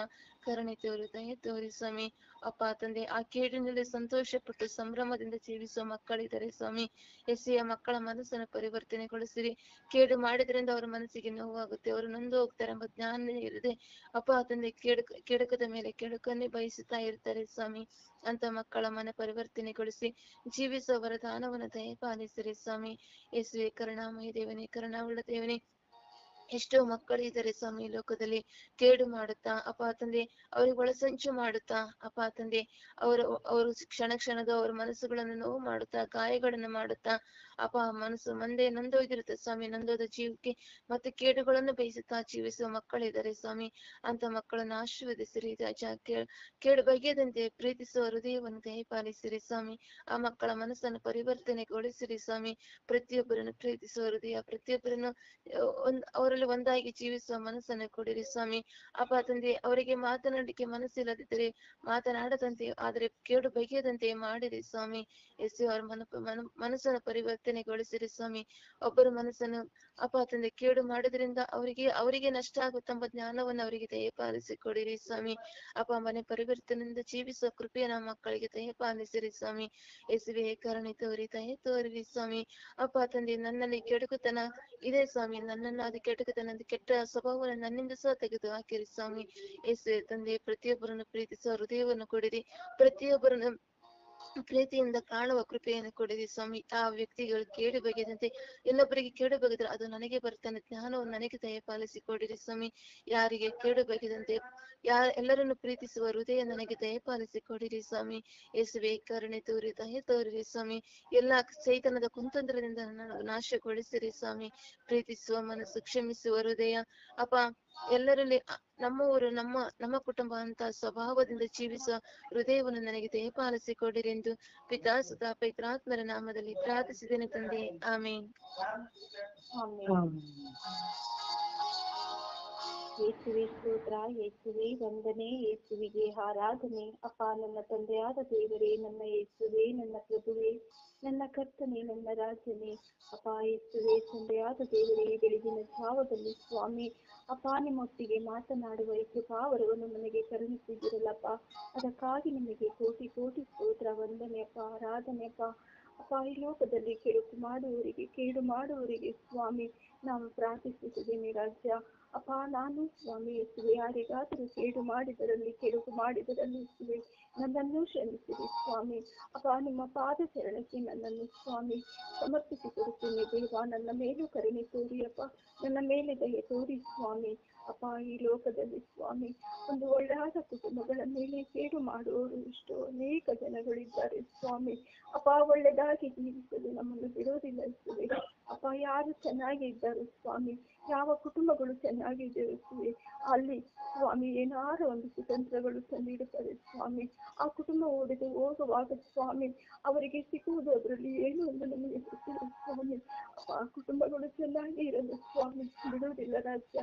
ಕರುಣೆ ತೋರಿ, ದಯೆ ತೋರಿ ಸ್ವಾಮಿ. ಅಪ್ಪ ತಂದೆ ಆ ಕೇಡಿನಲ್ಲಿ ಸಂತೋಷ ಪಟ್ಟು ಸಂಭ್ರಮದಿಂದ ಜೀವಿಸುವ ಮಕ್ಕಳಿದ್ದಾರೆ ಸ್ವಾಮಿ. ಎಸ್ಸಿಯ ಮಕ್ಕಳ ಮನಸ್ಸನ್ನು ಪರಿವರ್ತನೆಗೊಳಿಸಿರಿ. ಕೇಡು ಮಾಡಿದ್ರಿಂದ ಅವರ ಮನಸ್ಸಿಗೆ ನೋವಾಗುತ್ತೆ, ಅವರು ನೊಂದು ಹೋಗ್ತಾರೆ ಎಂಬ ಜ್ಞಾನ ಇರದೆ ಅಪ್ಪ ತಂದೆ ಕೆಡುಕದ ಮೇಲೆ ಕೆಡುಕನ್ನೇ ಬಯಸುತ್ತಾ ಇರ್ತಾರೆ ಸ್ವಾಮಿ. ಅಂತ ಮಕ್ಕಳ ಮನ ಪರಿವರ್ತನೆಗೊಳಿಸಿ ಜೀವಿಸುವ ವರದಾನವನ್ನು ದಯಪಾಲಿಸಿರಿ ಸ್ವಾಮಿ. ಯೇಸುವೆ ಕರುಣಾಮಯ ದೇವನೇ, ಕರುಣಾವುಳ್ಳ ದೇವನೇ, ಎಷ್ಟೋ ಮಕ್ಕಳು ಇದ್ದಾರೆ ಸ್ವಾಮಿ ಲೋಕದಲ್ಲಿ ಕೇಡು ಮಾಡುತ್ತಾ ಅಪ್ಪ ತಂದೆ ಅವರಿಗೆ ಒಳಸಂಚು ಮಾಡುತ್ತಾ ಅಪ್ಪ ತಂದೆ ಅವರು ಕ್ಷಣದ ಅವರ ಮನಸ್ಸುಗಳನ್ನು ನೋವು ಮಾಡುತ್ತಾ ಗಾಯಗಳನ್ನು ಮಾಡುತ್ತಾ ಅಪ್ಪ ಮನಸ್ಸು ಮಂದೆ ನೊಂದೋಗಿರುತ್ತೆ ಸ್ವಾಮಿ. ನೊಂದೋದ ಜೀವಕ್ಕೆ ಮತ್ತೆ ಕೇಡುಗಳನ್ನು ಬಯಸುತ್ತಾ ಜೀವಿಸುವ ಮಕ್ಕಳಿದ್ದಾರೆ ಸ್ವಾಮಿ. ಅಂತ ಮಕ್ಕಳನ್ನು ಆಶೀರ್ವದಿಸಿರಿ ರಾಜ. ಕೇಡು ಬಗೆಯದಂತೆ ಪ್ರೀತಿಸುವ ಹೃದಯವನ್ನು ದಯಪಾಲಿಸಿರಿ ಸ್ವಾಮಿ. ಆ ಮಕ್ಕಳ ಮನಸ್ಸನ್ನು ಪರಿವರ್ತನೆಗೊಳಿಸಿರಿ ಸ್ವಾಮಿ. ಪ್ರತಿಯೊಬ್ಬರನ್ನು ಪ್ರೀತಿಸುವ ಹೃದಯ, ಪ್ರತಿಯೊಬ್ಬರನ್ನು ಅವರಲ್ಲಿ ಒಂದಾಗಿ ಜೀವಿಸುವ ಮನಸ್ಸನ್ನು ಕೊಡಿರಿ ಸ್ವಾಮಿ. ಅಪ್ಪ ತಂದೆ ಅವರಿಗೆ ಮಾತನಾಡಲಿಕ್ಕೆ ಮನಸ್ಸಿಲ್ಲದಿದ್ದರೆ ಮಾತನಾಡದಂತೆ, ಆದರೆ ಕೇಡು ಬಗೆಯದಂತೆ ಮಾಡಿರಿ ಸ್ವಾಮಿ. ಎಸೆ ಅವರ ಮನಸ್ಸನ್ನು ಪರಿವರ್ತನೆಗೊಳಿಸಿರಿ ಸ್ವಾಮಿ. ಒಬ್ಬರ ಮನಸ್ಸನ್ನು ಅಪ್ಪ ತಂದೆ ಕೇಡು ಮಾಡೋದ್ರಿಂದ ಅವರಿಗೆ ನಷ್ಟ ಆಗುತ್ತೆಂಬ ಜ್ಞಾನವನ್ನು ಅವರಿಗೆ ದಯಪಾಲಿಸಿ ಕೊಡಿರಿ ಸ್ವಾಮಿ. ಅಪ್ಪ ಮನೆ ಪರಿವರ್ತನೆಯಿಂದ ಜೀವಿಸುವ ಕೃಪೆಯ ನಮ್ಮ ಮಕ್ಕಳಿಗೆ ದಯಪಾಲಿಸಿರಿ ಸ್ವಾಮಿ. ಎಸುವೆ ಕರುಣೆ ತೋರಿ, ದಯೆ ತೋರಿರಿ ಸ್ವಾಮಿ. ಅಪ್ಪ ತಂದೆ ನನ್ನಲ್ಲಿ ಕೆಡುಕುತನ ಇದೆ ಸ್ವಾಮಿ. ನನ್ನನ್ನು ಅದು ಕೆಡುಕುತನ, ಕೆಟ್ಟ ಸ್ವಭಾವವನ್ನು ನನ್ನಿಂದ ಸಹ ತೆಗೆದು ಹಾಕಿರಿ ಸ್ವಾಮಿ. ಎಸುವೆ ತಂದೆ ಪ್ರತಿಯೊಬ್ಬರನ್ನು ಪ್ರೀತಿಸುವ ಹೃದಯವನ್ನು ಕೊಡಿರಿ. ಪ್ರತಿಯೊಬ್ಬರನ್ನು ಪ್ರೀತಿಯಿಂದ ಕಾಣುವ ಕೃಪೆಯನ್ನು ಕೊಡಿರಿ ಸ್ವಾಮಿ. ಆ ವ್ಯಕ್ತಿಗಳು ಕೇಡು ಬಗೆದಂತೆ ಇನ್ನೊಬ್ಬರಿಗೆ ಕೇಡು ಬಗೆದರೆ ಅದು ನನಗೆ ಬರ್ತಾನೆ ಜ್ಞಾನವನ್ನು ನನಗೆ ದಯಪಾಲಿಸಿ ಕೊಡಿರಿ ಸ್ವಾಮಿ. ಯಾರಿಗೆ ಕೇಡು ಬಗೆದಂತೆ ಎಲ್ಲರನ್ನು ಪ್ರೀತಿಸುವ ಹೃದಯ ನನಗೆ ದಯಪಾಲಿಸಿ ಕೊಡಿರಿ ಸ್ವಾಮಿ. ಯೇಸುವೆ ಕರುಣೆ ತೋರಿ, ದಯೆ ತೋರಿರಿ ಸ್ವಾಮಿ. ಎಲ್ಲಾ ಸೈತಾನದ ಕುತಂತ್ರದಿಂದ ನಾಶಗೊಳಿಸಿರಿ ಸ್ವಾಮಿ. ಪ್ರೀತಿಸುವ ಮನಸ್ಸು, ಕ್ಷಮಿಸುವ ಹೃದಯ ಅಪ್ಪ ಎಲ್ಲರಲ್ಲಿ ನಮ್ಮವರು ನಮ್ಮ ಕುಟುಂಬ ಅಂತ ಸ್ವಭಾವದಿಂದ ಜೀವಿಸುವ ಹೃದಯವನ್ನು ನನಗೆ ದಯಪಾಲಿಸಿ ಕೊಡಿರಿ ಎಂದು ಪಿತಾ ಸುತ ಪವಿತ್ರಾತ್ಮರ ನಾಮದಲ್ಲಿ ಪ್ರಾರ್ಥಿಸಿದ್ದೇನೆ ತಂದೆ. ಆಮೇನ್. ಯೇಸುವೆ ಸ್ತೋತ್ರ, ಯೇಸುವೆ ವಂದನೆ, ಯೇಸುವಿಗೆ ಆರಾಧನೆ. ಅಪ್ಪ ನನ್ನ ತಂದೆಯಾದ ದೇವರೇ, ನನ್ನ ಯೇಸುವೆ, ನನ್ನ ಪ್ರಭುವೆ, ನನ್ನ ಕರ್ತನೆ, ನನ್ನ ರಾಜನೇ. ಅಪ್ಪ ಯೇಸುವೆ ತಂದೆಯಾದ ದೇವರೇ, ಬೆಳಗಿನ ಜಾವದಲ್ಲಿ ಸ್ವಾಮಿ ಅಪ್ಪ ನಿಮ್ಮೊಟ್ಟಿಗೆ ಮಾತನಾಡುವ ಈ ಕೃಪಾವರವನ್ನು ನನಗೆ ಕರುಣಿಸಿದಿರಲ್ಲಪ್ಪ. ಅದಕ್ಕಾಗಿ ನಿಮಗೆ ಕೋಟಿ ಕೋಟಿ ಸ್ತೋತ್ರ, ವಂದನೆ ಅಪ್ಪ, ಆರಾಧನೆ ಅಪ್ಪ. ಅಪ್ಪ ಈ ಲೋಕದಲ್ಲಿ ಕೇಡು ಮಾಡುವವರಿಗೆ ಸ್ವಾಮಿ ನಾವು ಪ್ರಾರ್ಥಿಸುತ್ತಿದ್ದೇನೆ ರಾಜ್ಯ. ಅಪ್ಪ ನಾನು ಸ್ವಾಮಿ ಯೇಸುವೆ ಯಾರಿಗಾದರೂ ಕೇಡು ಮಾಡಿದರಲ್ಲಿ ಯೇಸುವೆ ನನ್ನನ್ನು ಕ್ಷಮಿಸಿರಿ ಸ್ವಾಮಿ. ಅಪ್ಪ ನಿಮ್ಮ ಪಾದಚರಣಕ್ಕೆ ನನ್ನನ್ನು ಸ್ವಾಮಿ ಸಮರ್ಪಿಸಿಕೊಡುತ್ತೇನೆ ದೇವ. ನನ್ನ ಮೇಲೂ ಕರುಣೆ ತೋರಿ ಅಪ್ಪ, ನನ್ನ ಮೇಲೆ ದಯೆ ತೋರಿ ಸ್ವಾಮಿ. ಅಪ್ಪ ಈ ಲೋಕದಲ್ಲಿ ಸ್ವಾಮಿ ಒಂದು ಒಳ್ಳೆಯಾದ ಕುಟುಂಬಗಳ ಮೇಲೆ ಕೇಡು ಮಾಡುವವರು ಎಷ್ಟೋ ಅನೇಕ ಜನಗಳಿದ್ದಾರೆ ಸ್ವಾಮಿ. ಅಪ್ಪ ಒಳ್ಳೆದಾಗಿ ಜೀವಿಸಲು ನಮ್ಮನ್ನು ಬಿಡೋದಿಲ್ಲ ಇರ್ತದೆ ಅಪ್ಪ. ಯಾರು ಚೆನ್ನಾಗಿ ಇದ್ದರು ಸ್ವಾಮಿ, ಯಾವ ಕುಟುಂಬಗಳು ಚೆನ್ನಾಗಿದ್ದೇವೆ ಅಲ್ಲಿ ಸ್ವಾಮಿ ಏನಾರು ಒಂದು ಕುತಂತ್ರಗಳು ತಂದಿಡುತ್ತದೆ ಸ್ವಾಮಿ. ಆ ಕುಟುಂಬ ಒಡೆದು ಹೋಗುವಾಗ ಸ್ವಾಮಿ ಅವರಿಗೆ ಸಿಗುವುದು ಅದರಲ್ಲಿ ಏನು ಎಂದು ನಮಗೆ ಗೊತ್ತಿಲ್ಲ ಸ್ವಾಮಿ. ಅಪ್ಪ ಆ ಕುಟುಂಬಗಳು ಚೆನ್ನಾಗಿ ಇರಲು ಸ್ವಾಮಿ ಬಿಡುವುದಿಲ್ಲ ರಾಜ್ಯ.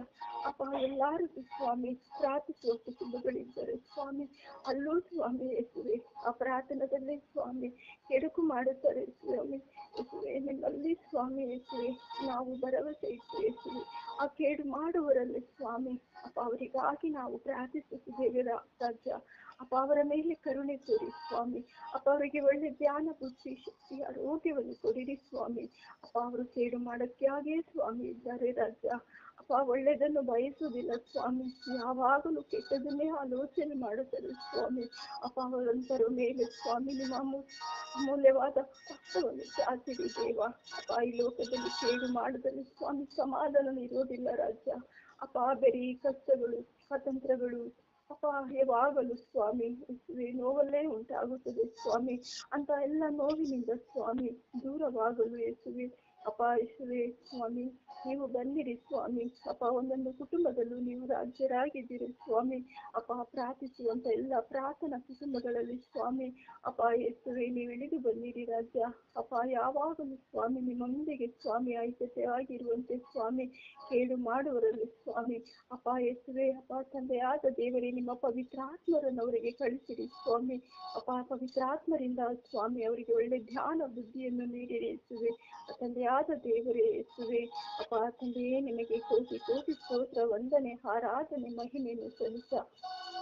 ಅಪ್ಪ ಎಲ್ಲರೂ ಸ್ವಾಮಿ ಪ್ರಾರ್ಥಿಸುವ ಕುಟುಂಬಗಳಿದ್ದಾರೆ ಸ್ವಾಮಿ. ಅಲ್ಲೂ ಸ್ವಾಮಿ ಯೇಸುವೆ ಆ ಪ್ರಾರ್ಥನದಲ್ಲಿ ಸ್ವಾಮಿ ಕೆಡುಕು ಮಾಡುತ್ತಾರೆ ಸ್ವಾಮಿ. ಯೇಸುವೆ ನಿಮ್ಮಲ್ಲಿ ಸ್ವಾಮಿ ಯೇಸುವೆ ನಾವು ಭರವಸೆ ಇಟ್ಟು ಯೇಸುವೆ ಆ ಕೇಡು ಮಾಡುವರಲ್ಲಿ ಸ್ವಾಮಿ ಅಪ್ಪ ಅವರಿಗಾಗಿ ನಾವು ಪ್ರಾರ್ಥಿಸುತ್ತಿದ್ದೇವೆ ರಾಜ್ಯ. ಅಪ್ಪ ಅವರ ಮೇಲೆ ಕರುಣೆ ತೋರಿ ಸ್ವಾಮಿ. ಅಪ್ಪ ಅವರಿಗೆ ಒಳ್ಳೆ ಧ್ಯಾನ, ಬುದ್ಧಿ, ಶಕ್ತಿ, ಆರೋಗ್ಯವನ್ನು ಕೊಡಿರಿ ಸ್ವಾಮಿ. ಅಪ್ಪ ಅವರು ಕೇಡು ಮಾಡಕ್ಕೆ ಹಾಗೇ ಸ್ವಾಮಿ ಇದ್ದಾರೆ ರಾಜ್ಯ. ಅಪ್ಪ ಒಳ್ಳೆಯದನ್ನು ಬಯಸುವುದಿಲ್ಲ ಸ್ವಾಮಿ, ಯಾವಾಗಲೂ ಕೆಟ್ಟದನ್ನೇ ಆಲೋಚನೆ ಮಾಡುತ್ತಾರೆ ಸ್ವಾಮಿ. ಅಪ್ಪ ಅವರಂತರ ಮೇಲೆ ಸ್ವಾಮಿ ನಿಮ್ಮ ಅಮೂಲ್ಯವಾದ ರಕ್ತವನ್ನು ಚಾಚಿರಿ ದೇವ. ಅಪ್ಪ ಈ ಲೋಕದಲ್ಲಿ ಕೇಡು ಮಾಡಿದಲ್ಲಿ ಸ್ವಾಮಿ ಸಮಾಧಾನ ಇರೋದಿಲ್ಲ ರಾಜ್ಯ. ಅಪ್ಪ ಬರೀ ಕಷ್ಟಗಳು, ಸ್ವತಂತ್ರಗಳು ಅಪ್ಪ ಯಾವಾಗಲೂ ಸ್ವಾಮಿ ನೋವಲ್ಲೇ ಉಂಟಾಗುತ್ತದೆ ಸ್ವಾಮಿ. ಅಂತ ಎಲ್ಲ ನೋವಿನಿಂದ ಸ್ವಾಮಿ ದೂರವಾಗಲು ಯೇಸುವೆ ಅಪ್ಪ ಯೇಸುವೆ ಸ್ವಾಮಿ ನೀವು ಬನ್ನಿರಿ ಸ್ವಾಮಿ. ಅಪ್ಪ ಒಂದೊಂದು ಕುಟುಂಬದಲ್ಲೂ ನೀವು ರಾಜ್ಯರಾಗಿದ್ದೀರಿ ಸ್ವಾಮಿ. ಅಪ್ಪ ಪ್ರಾರ್ಥಿಸುವಂತ ಎಲ್ಲ ಪ್ರಾರ್ಥನಾ ಕುಟುಂಬಗಳಲ್ಲಿ ಸ್ವಾಮಿ ಅಪ್ಪ ಯೇಸುವೆ ನೀವು ಇಳಿದು ಬನ್ನಿರಿ ರಾಜ್ಯ. ಅಪ್ಪ ಯಾವಾಗಲೂ ಸ್ವಾಮಿ ನಿಮ್ಮೊಂದಿಗೆ ಸ್ವಾಮಿ ಐಕ್ಯತೆ ಆಗಿರುವಂತೆ ಸ್ವಾಮಿ ಕೇಡು ಮಾಡುವರಲ್ಲಿ ಸ್ವಾಮಿ ಅಪ್ಪ ಯೇಸುವೆ ಅಪ್ಪ ತಂದೆಯಾದ ದೇವರೇ ನಿಮ್ಮ ಪವಿತ್ರಾತ್ಮರನ್ನು ಅವರಿಗೆ ಕಳಿಸಿರಿ ಸ್ವಾಮಿ. ಅಪ್ಪ ಪವಿತ್ರಾತ್ಮರಿಂದ ಸ್ವಾಮಿ ಅವರಿಗೆ ಒಳ್ಳೆ ಧ್ಯಾನ ಬುದ್ಧಿಯನ್ನು ನೀಡಿರಿ ಯೇಸುವೆ. ತಂದೆಯಾದ ದೇವರೇ ಯೇಸುವೆ ಅಪ್ಪ ತಂದೆಯೇ ನಿಮಗೆ ಕೋಟಿ ಕೋಟಿ ಸ್ತೋತ್ರ, ವಂದನೆ, ಆರಾಧನೆ, ಮಹಿಮೆಯನ್ನು ಸಲ್ಲಿಸ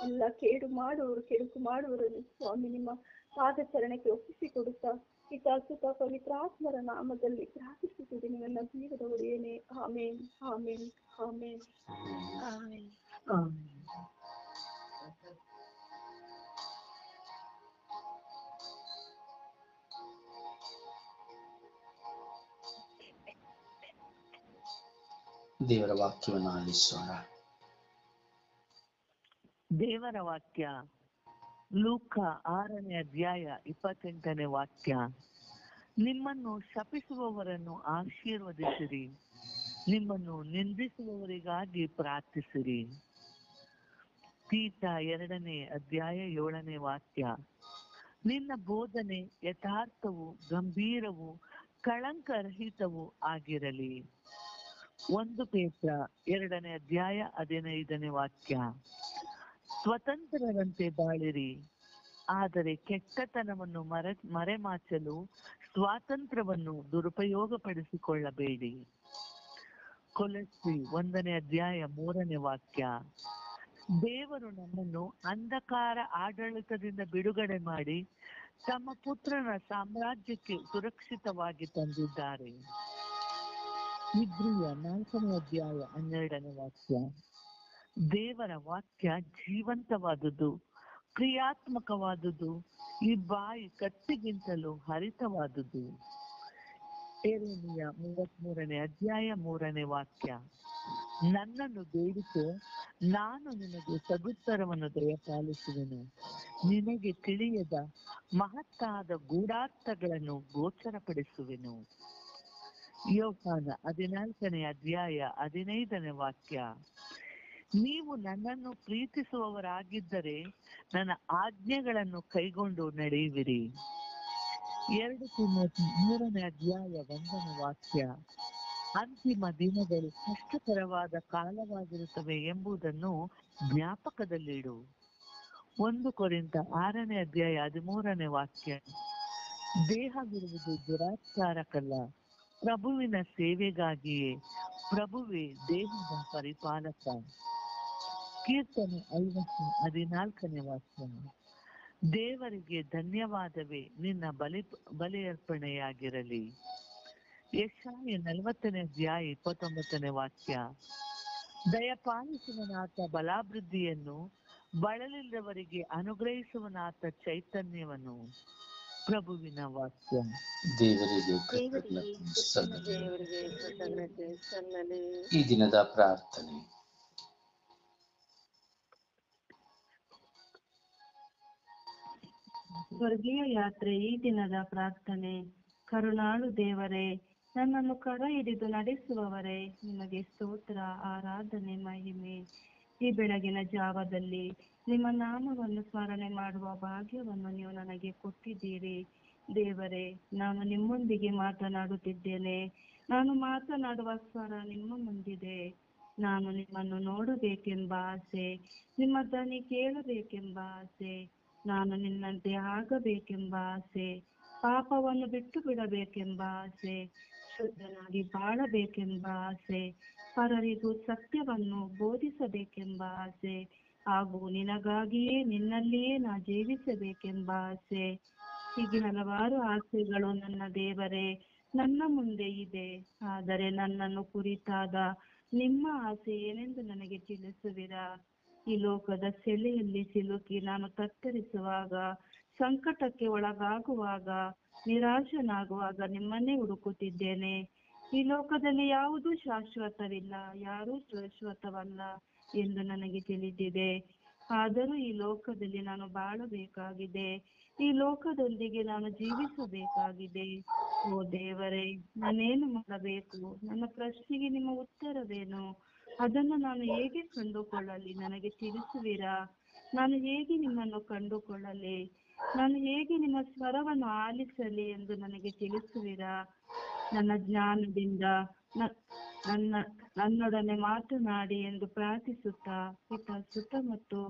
ಎಲ್ಲ ಕೇಡು ಮಾಡುವವರು, ಕೆಡುಕು ಮಾಡುವವರನ್ನು ಸ್ವಾಮಿ ನಿಮ್ಮ ಪಾದಚರಣಕ್ಕೆ ಒಪ್ಪಿಸಿಕೊಡುತ್ತಾ ಪಿತಾ ಸುತ ಪವಿತ್ರಾತ್ಮರ ನಾಮದಲ್ಲಿ ಪ್ರಾರ್ಥಿಸುತ್ತಿದ್ದೀನಿ ನನ್ನ ಜೀವದ ಒಡೆಯನೇ. ಆಮೇನ್ ಆಮೇನ್ ಆಮೇನ್ ಆಮೆನ್. ದೇವರ ವಾಕ್ಯವನ್ನು ಆಲಿಸೋಣ. ದೇವರ ವಾಕ್ಯ ಲೂಕ 6ನೇ ಅಧ್ಯಾಯ 28ನೇ ವಾಕ್ಯ. ನಿಮ್ಮನ್ನು ಶಪಿಸುವವರನ್ನು ಆಶೀರ್ವದಿಸಿರಿ, ನಿಮ್ಮನ್ನು ನಿಂದಿಸುವವರಿಗಾಗಿ ಪ್ರಾರ್ಥಿಸಿರಿ. ತೀತ 2ನೇ ಅಧ್ಯಾಯ 7ನೇ ವಾಕ್ಯ. ನಿನ್ನ ಬೋಧನೆ ಯಥಾರ್ಥವು, ಗಂಭೀರವು, ಕಳಂಕರಹಿತವೂ ಆಗಿರಲಿ. 1 ಪೇತ್ರ 2ನೇ ಅಧ್ಯಾಯ 15ನೇ ವಾಕ್ಯ. ಸ್ವತಂತ್ರರಂತೆ ಬಾಳಿರಿ, ಆದರೆ ಕೆಟ್ಟತನವನ್ನು ಮರೆಮಾಚಲು ಸ್ವಾತಂತ್ರ್ಯವನ್ನು ದುರುಪಯೋಗಪಡಿಸಿಕೊಳ್ಳಬೇಡಿ. ಕೊಲೊಸ್ಸೆ 1ನೇ ಅಧ್ಯಾಯ 3ನೇ ವಾಕ್ಯ. ದೇವರು ನಮ್ಮನ್ನು ಅಂಧಕಾರ ಆಡಳಿತದಿಂದ ಬಿಡುಗಡೆ ಮಾಡಿ ತಮ್ಮ ಪುತ್ರನ ಸಾಮ್ರಾಜ್ಯಕ್ಕೆ ಸುರಕ್ಷಿತವಾಗಿ ತಂದಿದ್ದಾರೆ. ಇಬ್ರಿಯ 4ನೇ ಅಧ್ಯಾಯ 12ನೇ ವಾಕ್ಯ. ದೇವರ ವಾಕ್ಯ ಜೀವಂತವಾದುದು, ಕ್ರಿಯಾತ್ಮಕವಾದುದು, ಈ ಬಾಯಿ ಕತ್ತಿಗಿಂತಲೂ ಹರಿತವಾದುದು. ಯೆರೆಮೀಯ 33ನೇ ಅಧ್ಯಾಯ 3ನೇ ವಾಕ್ಯ. ನನ್ನನ್ನು ಬೇಡಿಕೋ, ನಾನು ನಿನಗೆ ಸದುತ್ತರವನ್ನು ದಯಪಾಲಿಸುವೆನು, ನಿನಗೆ ತಿಳಿಯದ ಮಹತ್ತಾದ ಗೂಢಾರ್ಥಗಳನ್ನು ಗೋಚರಪಡಿಸುವೆನು. ಯೋಹಾನ 14ನೇ ಅಧ್ಯಾಯ 15ನೇ ವಾಕ್ಯ. ನೀವು ನನ್ನನ್ನು ಪ್ರೀತಿಸುವವರಾಗಿದ್ದರೆ ನನ್ನ ಆಜ್ಞೆಗಳನ್ನು ಕೈಗೊಂಡು ನಡೆಯುವಿರಿ. 2 ತಿಮೋಥೆ 3ನೇ ಅಧ್ಯಾಯ 1ನೇ ವಾಕ್ಯ. ಅಂತಿಮ ದಿನಗಳು ಕಷ್ಟಕರವಾದ ಕಾಲವಾಗಿರುತ್ತವೆ ಎಂಬುದನ್ನು ಜ್ಞಾಪಕದಲ್ಲಿಡು. 1 ಕೊರಿಂಥ 6ನೇ ಅಧ್ಯಾಯ 13ನೇ ವಾಕ್ಯ. ದೇಹವಿರುವುದು ದುರಾಚಾರಕ್ಕಲ್ಲ, ಪ್ರಭುವಿನ ಸೇವೆಗಾಗಿಯೇ, ಪ್ರಭುವೇ ದೇಹದ ಪರಿಪಾಲಕ. ಕೀರ್ತನೆ 50:14ನೇ ವಾಕ್ಯ. ದೇವರಿಗೆ ಧನ್ಯವಾದವೇ ನಿನ್ನ ಬಲಿಯರ್ಪಣೆಯಾಗಿರಲಿ. ಯೆಶಾಯ 40ನೇ ಅಧ್ಯಾಯ 29ನೇ ವಾಕ್ಯ. ದಯಪಾಲಿಸುವನಾತ ಬಲಾಭಿವೃದ್ಧಿಯನ್ನು, ಬಳಲಿಲ್ಲದವರಿಗೆ ಅನುಗ್ರಹಿಸುವನಾತ ಚೈತನ್ಯವನ್ನು. ಪ್ರಭುವಿನ ವಾಕ್ಯ. ದೇವರಿಗೆ ದೇವರಿಗೆ ಸಲ್ಲಲಿ. ಕೃತಜ್ಞತೆ ಸಲ್ಲಲಿ. ಈ ದಿನದ ಪ್ರಾರ್ಥನೆ. ಸ್ವರ್ಗೀಯ ಯಾತ್ರೆ ಈ ದಿನದ ಪ್ರಾರ್ಥನೆ. ಕರುಣಾಳು ದೇವರೇ, ನನ್ನನ್ನು ಕರ ಹಿಡಿದು ನಡೆಸುವವರೇ, ನಿಮಗೆ ಸ್ತೋತ್ರ, ಆರಾಧನೆ, ಮಹಿಮೆ. ಈ ಬೆಳಗಿನ ಜಾವದಲ್ಲಿ ನಿಮ್ಮ ನಾಮವನ್ನು ಸ್ಮರಣೆ ಮಾಡುವ ಭಾಗ್ಯವನ್ನು ನೀವು ನನಗೆ ಕೊಟ್ಟಿದ್ದೀರಿ. ದೇವರೇ, ನಾನು ನಿಮ್ಮೊಂದಿಗೆ ಮಾತನಾಡುತ್ತಿದ್ದೇನೆ. ನಾನು ಮಾತನಾಡುವ ಸ್ವರ ನಿಮ್ಮ ಮುಂದಿದೆ. ನಾನು ನಿಮ್ಮನ್ನು ನೋಡಬೇಕೆಂಬ ಆಸೆ, ನಿಮ್ಮ ಧ್ವನಿ ಕೇಳಬೇಕೆಂಬ ಆಸೆ. ನಾನು ನಿನ್ನಂತೆ ಆಗಬೇಕೆಂಬ ಆಸೆ, ಪಾಪವನ್ನು ಬಿಟ್ಟು ಬಿಡಬೇಕೆಂಬ ಆಸೆ, ಶುದ್ಧನಾಗಿ ಬಾಳಬೇಕೆಂಬ ಆಸೆ, ಪರರಿಗೂ ಸತ್ಯವನ್ನು ಬೋಧಿಸಬೇಕೆಂಬ ಆಸೆ, ಹಾಗೂ ನಿನಗಾಗಿಯೇ ನಿನ್ನಲ್ಲಿಯೇ ನಾ ಜೀವಿಸಬೇಕೆಂಬ ಆಸೆ. ಹೀಗೆ ಹಲವಾರು ಆಸೆಗಳು ನನ್ನ ದೇವರೇ ನನ್ನ ಮುಂದೆ ಇದೆ. ಆದರೆ ನನ್ನನ್ನು ಕುರಿತಾದ ನಿಮ್ಮ ಆಸೆ ಏನೆಂದು ನನಗೆ ತಿಳಿಸುವಿರಾ? ಈ ಲೋಕದ ಸೆಲೆಯಲ್ಲಿ ಸಿಲುಕಿ ನಾನು ತತ್ತರಿಸುವಾಗ, ಸಂಕಟಕ್ಕೆ ಒಳಗಾಗುವಾಗ, ನಿರಾಶನಾಗುವಾಗ ನಿಮ್ಮನ್ನೇ ಹುಡುಕುತ್ತಿದ್ದೇನೆ. ಈ ಲೋಕದಲ್ಲಿ ಯಾವುದೂ ಶಾಶ್ವತವಿಲ್ಲ, ಯಾರೂ ಶಾಶ್ವತವಲ್ಲ ಎಂದು ನನಗೆ ತಿಳಿದಿದೆ. ಆದರೂ ಈ ಲೋಕದಲ್ಲಿ ನಾನು ಬಾಳಬೇಕಾಗಿದೆ. ಈ ಲೋಕದೊಂದಿಗೆ ನಾನು ಜೀವಿಸಬೇಕಾಗಿದೆ. ಓ ದೇವರೇ, ನಾನೇನು ಮಾಡಬೇಕು? ನನ್ನ ಪ್ರಶ್ನೆಗೆ ನಿಮ್ಮ ಉತ್ತರವೇನು? ಅದನ್ನು ನಾನು ಹೇಗೆ ಕಂಡುಕೊಳ್ಳಲಿ? ನನಗೆ ತಿಳಿಸುವಿರಾ? ನಾನು ಹೇಗೆ ನಿಮ್ಮನ್ನು ಕಂಡುಕೊಳ್ಳಲಿ? ನಾನು ಹೇಗೆ ನಿಮ್ಮ ಸ್ವರವನ್ನು ಆಲಿಸಲಿ ಎಂದು ನನಗೆ ತಿಳಿಸುವಿರಾ? ನನ್ನ ಜ್ಞಾನದಿಂದ ನನ್ನೊಡನೆ ಮಾತನಾಡಿ ಎಂದು ಪ್ರಾರ್ಥಿಸುತ್ತಾ ಪಿತ, ಸುತ ಮತ್ತು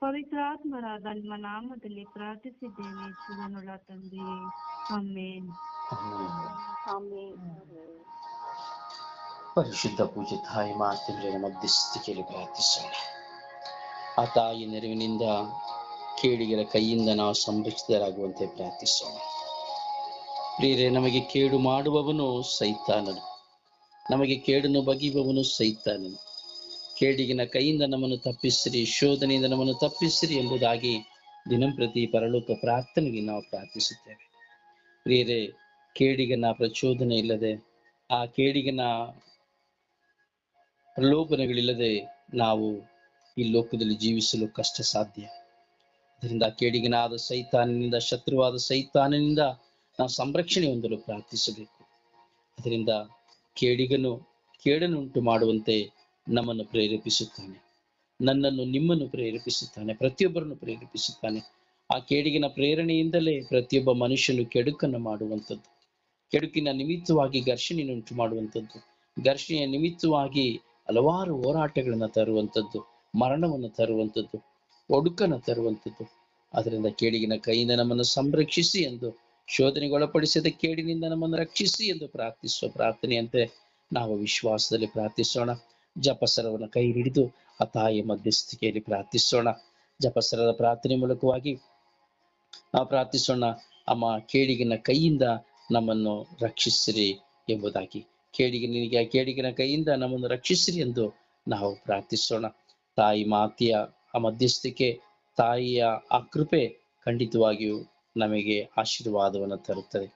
ಪವಿತ್ರಾತ್ಮರಾದ ನಿಮ್ಮ ನಾಮದಲ್ಲಿ ಪ್ರಾರ್ಥಿಸಿದ್ದೇನೆ ಜೀವನುಳ್ಳ ತಂದೆಯೇ, ಆಮೆನ್. ಆಮೆನ್. ಪರಿಶುದ್ಧ ಪೂಜೆ ತಾಯಿ ಮಾತೆಯ ಮಧ್ಯಸ್ಥಿಕೆಯಲ್ಲಿ ಪ್ರಾರ್ಥಿಸೋಣ. ಆ ತಾಯಿ ನೆರವಿನಿಂದ ಕೇಡಿಗರ ಕೈಯಿಂದ ನಾವು ಸಂರಕ್ಷಿತರಾಗುವಂತೆ ಪ್ರಾರ್ಥಿಸೋಣ. ಪ್ರಿಯರೇ, ನಮಗೆ ಕೇಡು ಮಾಡುವವನು ಸೈತಾನನು, ನಮಗೆ ಕೇಡನ್ನು ಬಗೆಯುವವನು ಸೈತಾನನು. ಕೇಡಿಗಿನ ಕೈಯಿಂದ ನಮ್ಮನ್ನು ತಪ್ಪಿಸಿರಿ, ಶೋಧನೆಯಿಂದ ನಮ್ಮನ್ನು ತಪ್ಪಿಸಿರಿ ಎಂಬುದಾಗಿ ದಿನಂಪ್ರತಿ ಪರಲೋಕ ಪ್ರಾರ್ಥನೆಗೆ ನಾವು ಪ್ರಾರ್ಥಿಸುತ್ತೇವೆ. ಪ್ರಿಯರೇ, ಕೇಡಿಗನ ಪ್ರಚೋದನೆ ಇಲ್ಲದೆ, ಆ ಕೇಡಿಗನ ಪ್ರಲೋಭನೆಗಳಿಲ್ಲದೆ ನಾವು ಈ ಲೋಕದಲ್ಲಿ ಜೀವಿಸಲು ಕಷ್ಟ ಸಾಧ್ಯ. ಅದರಿಂದ ಕೇಡಿಗನಾದ ಸೈತಾನನಿಂದ, ಶತ್ರುವಾದ ಸೈತಾನನಿಂದ ನಾವು ಸಂರಕ್ಷಣೆ ಹೊಂದಲು ಪ್ರಾರ್ಥಿಸಬೇಕು. ಅದರಿಂದ ಕೇಡಿಗನು ಕೇಡನ್ನುಂಟು ಮಾಡುವಂತೆ ನಮ್ಮನ್ನು ಪ್ರೇರೇಪಿಸುತ್ತಾನೆ, ನನ್ನನ್ನು ನಿಮ್ಮನ್ನು ಪ್ರೇರೇಪಿಸುತ್ತಾನೆ, ಪ್ರತಿಯೊಬ್ಬರನ್ನು ಪ್ರೇರೇಪಿಸುತ್ತಾನೆ. ಆ ಕೇಡಿಗಿನ ಪ್ರೇರಣೆಯಿಂದಲೇ ಪ್ರತಿಯೊಬ್ಬ ಮನುಷ್ಯನು ಕೆಡುಕನ್ನು ಮಾಡುವಂಥದ್ದು, ಕೆಡುಕಿನ ನಿಮಿತ್ತವಾಗಿ ಘರ್ಷಣೆಯನ್ನುಂಟು ಮಾಡುವಂಥದ್ದು, ಘರ್ಷಣೆಯ ನಿಮಿತ್ತವಾಗಿ ಹಲವಾರು ಹೋರಾಟಗಳನ್ನು ತರುವಂಥದ್ದು, ಮರಣವನ್ನು ತರುವಂಥದ್ದು, ಒಡುಕನ್ನು ತರುವಂಥದ್ದು. ಅದರಿಂದ ಕೇಡಿಗಿನ ಕೈಯಿಂದ ನಮ್ಮನ್ನು ಸಂರಕ್ಷಿಸಿ ಎಂದು, ಶೋಧನೆಗೊಳಪಡಿಸದೆ ಕೇಡಿನಿಂದ ನಮ್ಮನ್ನು ರಕ್ಷಿಸಿ ಎಂದು ಪ್ರಾರ್ಥಿಸುವ ಪ್ರಾರ್ಥನೆಯಂತೆ ನಾವು ವಿಶ್ವಾಸದಲ್ಲಿ ಪ್ರಾರ್ಥಿಸೋಣ. ಜಪಸರವನ್ನು ಕೈ ಹಿಡಿದು ಆ ತಾಯಿಯ ಮಧ್ಯಸ್ಥಿಕೆಯಲ್ಲಿ ಪ್ರಾರ್ಥಿಸೋಣ. ಜಪಸರದ ಪ್ರಾರ್ಥನೆ ಮೂಲಕವಾಗಿ ನಾವು ಪ್ರಾರ್ಥಿಸೋಣ. ಅಮ್ಮ, ಕೇಡಿಗಿನ ಕೈಯಿಂದ ನಮ್ಮನ್ನು ರಕ್ಷಿಸಿರಿ ಎಂಬುದಾಗಿ, ಕೇಡಿಗಿನ ಕೈಯಿಂದ ನಮ್ಮನ್ನು ರಕ್ಷಿಸಿರಿ ಎಂದು ನಾವು ಪ್ರಾರ್ಥಿಸೋಣ. ತಾಯಿ ಮಾತೆಯ ಆ ಮಧ್ಯಸ್ಥಿಕೆ, ತಾಯಿಯ ಆ ಕೃಪೆ ಖಂಡಿತವಾಗಿಯೂ ನಮಗೆ ಆಶೀರ್ವಾದವನ್ನು ತರುತ್ತದೆ.